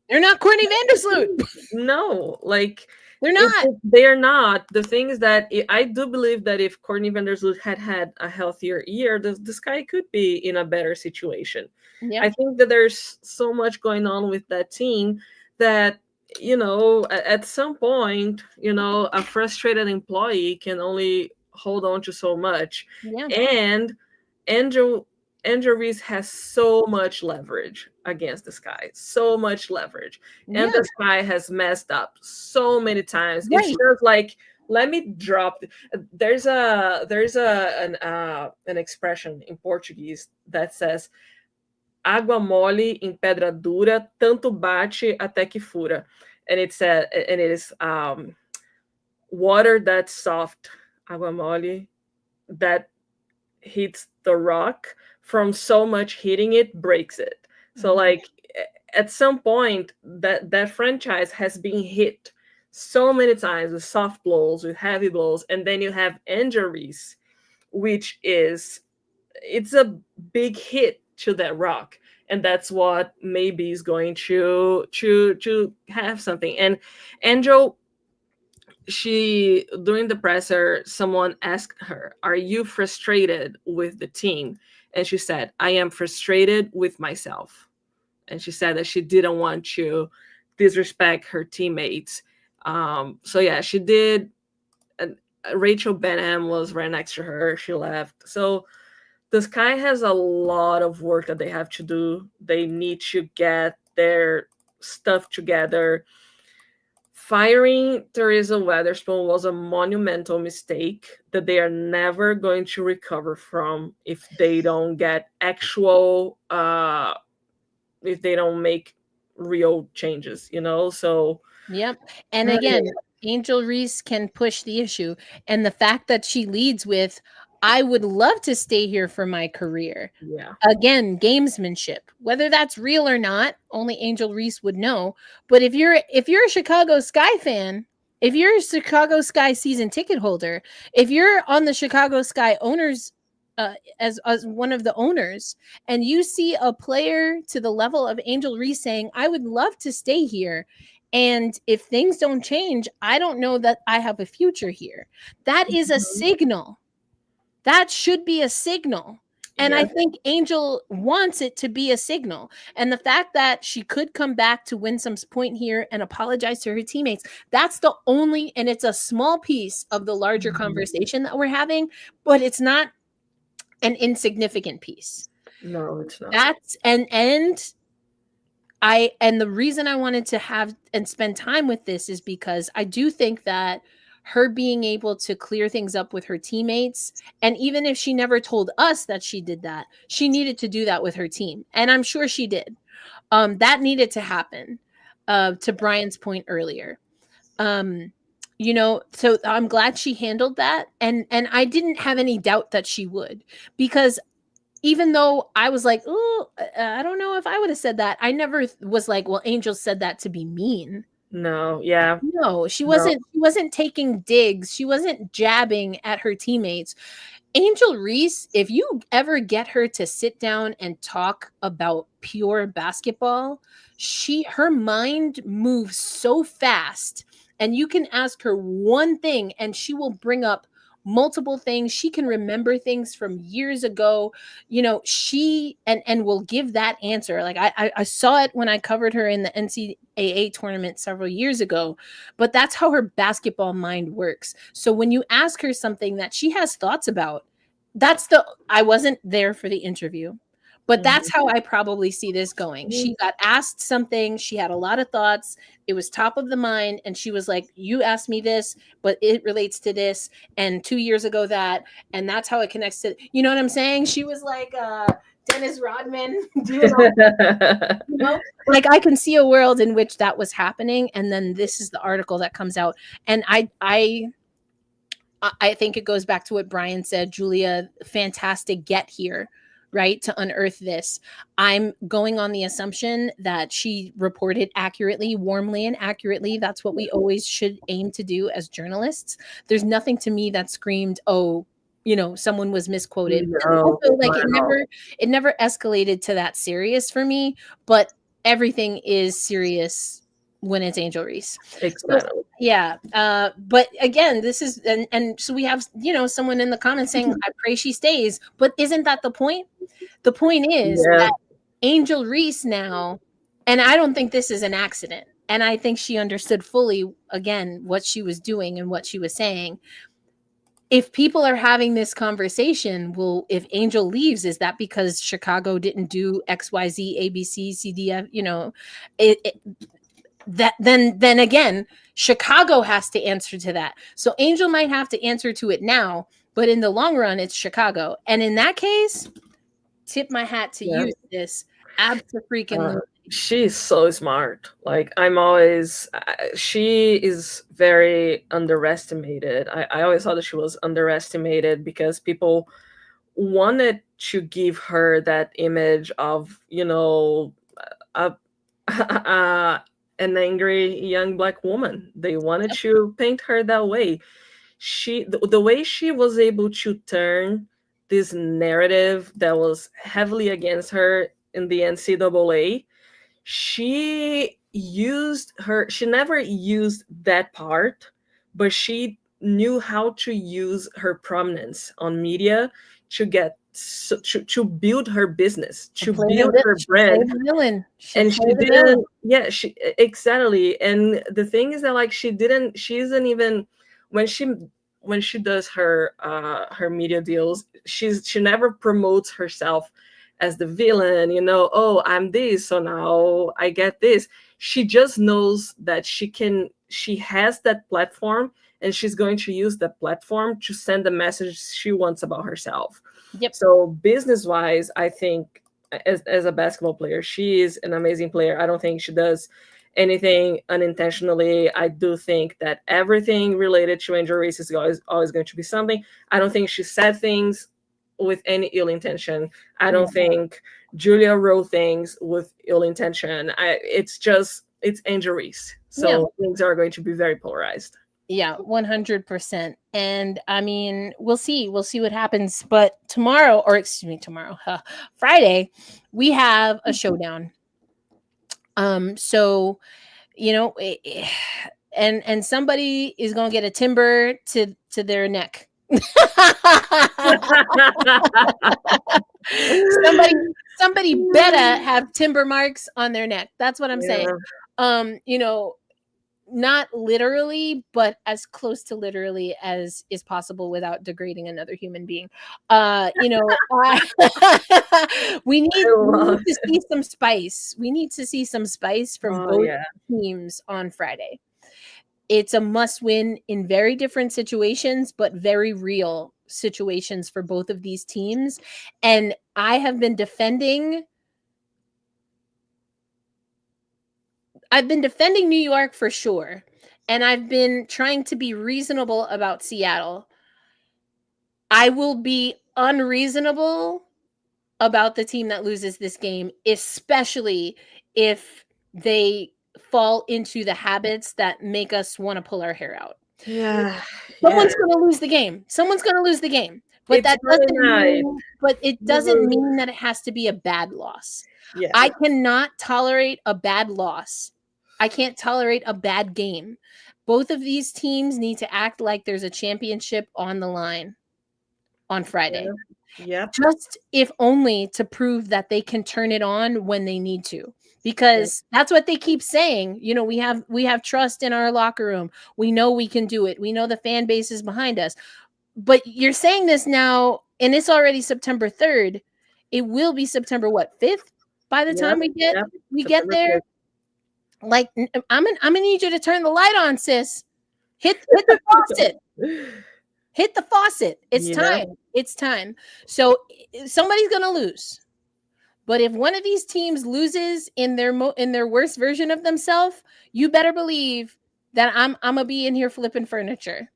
they're not Courtney Vandersloot. No, like they're not. They are not. The thing is that I do believe that if Courtney Vandersloot had a healthier year, this guy could be in a better situation. Yeah. I think that there's so much going on with that team that, you know, at some point, you know, a frustrated employee can only hold on to so much. Yeah. And Andrew Reese has so much leverage against this guy, so much leverage. And this guy has messed up so many times. It's just like, let me drop. There's an expression in Portuguese that says, água mole em pedra dura, tanto bate até que fura. And it is water that's soft, água mole, that hits the rock, from so much hitting it breaks it. So like at some point that franchise has been hit so many times with soft blows, with heavy blows, and then you have injuries, which it's a big hit to that rock, and that's what maybe is going to have something. And Angel, she, during the presser, someone asked her, are you frustrated with the team? And she said, I am frustrated with myself. And she said that she didn't want to disrespect her teammates. So yeah, she did. And Rachel Benham was right next to her. She left. So the Sky has a lot of work that they have to do. They need to get their stuff together. Firing Teresa Weatherspoon was a monumental mistake that they are never going to recover from if they don't get actual, if they don't make real changes, you know? So, yep. And again, Angel Reese can push the issue. And the fact that she leads with, I would love to stay here for my career. Yeah. Again, gamesmanship. Whether that's real or not, only Angel Reese would know. But if you're a Chicago Sky fan, if you're a Chicago Sky season ticket holder, if you're on the Chicago Sky owners as one of the owners, and you see a player to the level of Angel Reese saying, I would love to stay here, and if things don't change, I don't know that I have a future here. That is a signal. That should be a signal. And I think Angel wants it to be a signal. And the fact that she could come back to win some point here and apologize to her teammates, that's the only, and it's a small piece of the larger conversation that we're having, but it's not an insignificant piece. No, it's not. That's, and the reason I wanted to have and spend time with this is because I do think that her being able to clear things up with her teammates, and even if she never told us that she did that, she needed to do that with her team. And I'm sure she did. That needed to happen, to Brian's point earlier. You know, so I'm glad she handled that. And I didn't have any doubt that she would, because even though I was like, oh, I don't know if I would have said that, I never was like, well, Angel said that to be mean. No, yeah. No, she wasn't. She wasn't taking digs. She wasn't jabbing at her teammates. Angel Reese, if you ever get her to sit down and talk about pure basketball, her mind moves so fast, and you can ask her one thing and she will bring up multiple things. She can remember things from years ago. You know, she and will give that answer. Like I saw it when I covered her in the NCAA tournament several years ago, but that's how her basketball mind works. So when you ask her something that she has thoughts about, I wasn't there for the interview, but that's how I probably see this going. She got asked something, she had a lot of thoughts, it was top of the mind, and she was like, you asked me this, but it relates to this, and 2 years ago that, and that's how it connects to, you know what I'm saying? She was like Dennis Rodman doing all, you know, like I can see a world in which that was happening, and then this is the article that comes out. And I think it goes back to what Brian said. Julia, fantastic get here, right, to unearth this. I'm going on the assumption that she reported accurately, warmly and accurately. That's what we always should aim to do as journalists. There's nothing to me that screamed, oh, you know, someone was misquoted. No, Also, like it never escalated to that serious for me, but everything is serious when it's Angel Reese. Exactly. So, yeah. But again, this is, and so we have, you know, someone in the comments saying, I pray she stays, but isn't that the point? The point is that Angel Reese now, and I don't think this is an accident. And I think she understood fully, again, what she was doing and what she was saying. If people are having this conversation, well, if Angel leaves, is that because Chicago didn't do X, Y, Z, A, B, C, C, D, F, you know, then again, Chicago has to answer to that. So Angel might have to answer to it now, but in the long run, it's Chicago. And in that case, tip my hat to you, sis. Abso-freaking-lutely. She's so smart. Like she is very underestimated. I always thought that she was underestimated because people wanted to give her that image of, you know, an angry young Black woman. They wanted to paint her that way. The way she was able to turn this narrative that was heavily against her in the NCAA, she never used that part, but she knew how to use her prominence on media to get to build her business, to build her brand. And she didn't, she exactly. And the thing is that like she isn't even, when she does her media deals, she never promotes herself as the villain, you know, oh, I'm this, so now I get this. She just knows that she has that platform, and she's going to use that platform to send the message she wants about herself. Yep. So business-wise, I think as a basketball player, she is an amazing player. I don't think she does anything unintentionally. I do think that everything related to Angel Reese is always going to be something. I don't think she said things with any ill intention. I don't think Julia wrote things with ill intention. It's Angel Reese. So things are going to be very polarized. Yeah, 100%. And I mean, we'll see what happens. But Friday, we have a showdown. So, you know, and somebody is going to get a timber to their neck. somebody better have timber marks on their neck. That's what I'm saying. You know, not literally, but as close to literally as is possible without degrading another human being. You know, we need to see some spice. We need to see some spice from both teams on Friday. It's a must win in very different situations, but very real situations for both of these teams. And I have been defending New York for sure. And I've been trying to be reasonable about Seattle. I will be unreasonable about the team that loses this game, especially if they fall into the habits that make us want to pull our hair out. Someone's going to lose the game. But it doesn't mean that it has to be a bad loss. I cannot tolerate a bad loss I can't tolerate a bad game. Both of these teams need to act like there's a championship on the line on Friday. Yeah. Just if only to prove that they can turn it on when they need to. Because that's what they keep saying. You know, we have trust in our locker room. We know we can do it. We know the fan base is behind us. But you're saying this now, and it's already September 3rd. It will be September 5th by the time we get there. 5th. Like, I'm gonna need you to turn the light on, sis. Hit the faucet. Hit the faucet. It's time. It's time. So somebody's gonna lose. But if one of these teams loses in their worst version of themselves, you better believe that I'm gonna be in here flipping furniture.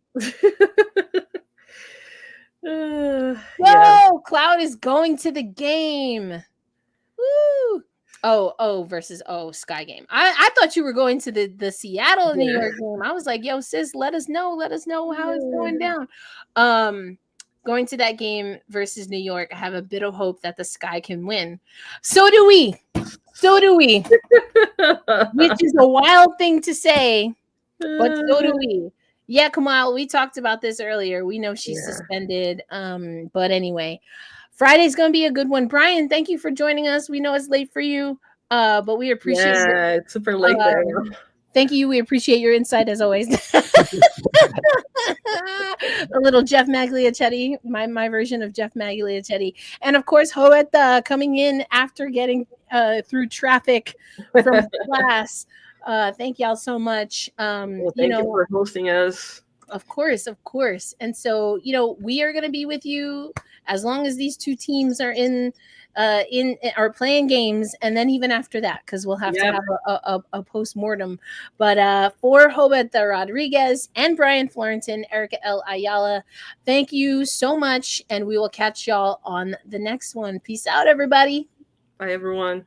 Cloud is going to the game. Woo! Versus Sky game. I thought you were going to the Seattle New York game. I was like, yo, sis, let us know how it's going down. Going to that game versus New York, I have a bit of hope that the Sky can win. So do we. Which is a wild thing to say, but so do we. Yeah, Kamal, we talked about this earlier. We know she's suspended. But anyway, Friday's going to be a good one. Brian, thank you for joining us. We know it's late for you, but we appreciate it. Yeah, it's super late there. Thank you. We appreciate your insight as always. A little Jeff Magliacetti, my version of Jeff Magliacetti. And of course, Hoet coming in after getting through traffic from class. Thank y'all so much. Thank you for hosting us. Of course. And so, we are going to be with you as long as these two teams are are playing games, and then even after that, because we'll have to have a post-mortem. But for Roberta Rodriguez and Brian Florentin, Erica L. Ayala, thank you so much, and we will catch y'all on the next one. Peace out, everybody. Bye, everyone.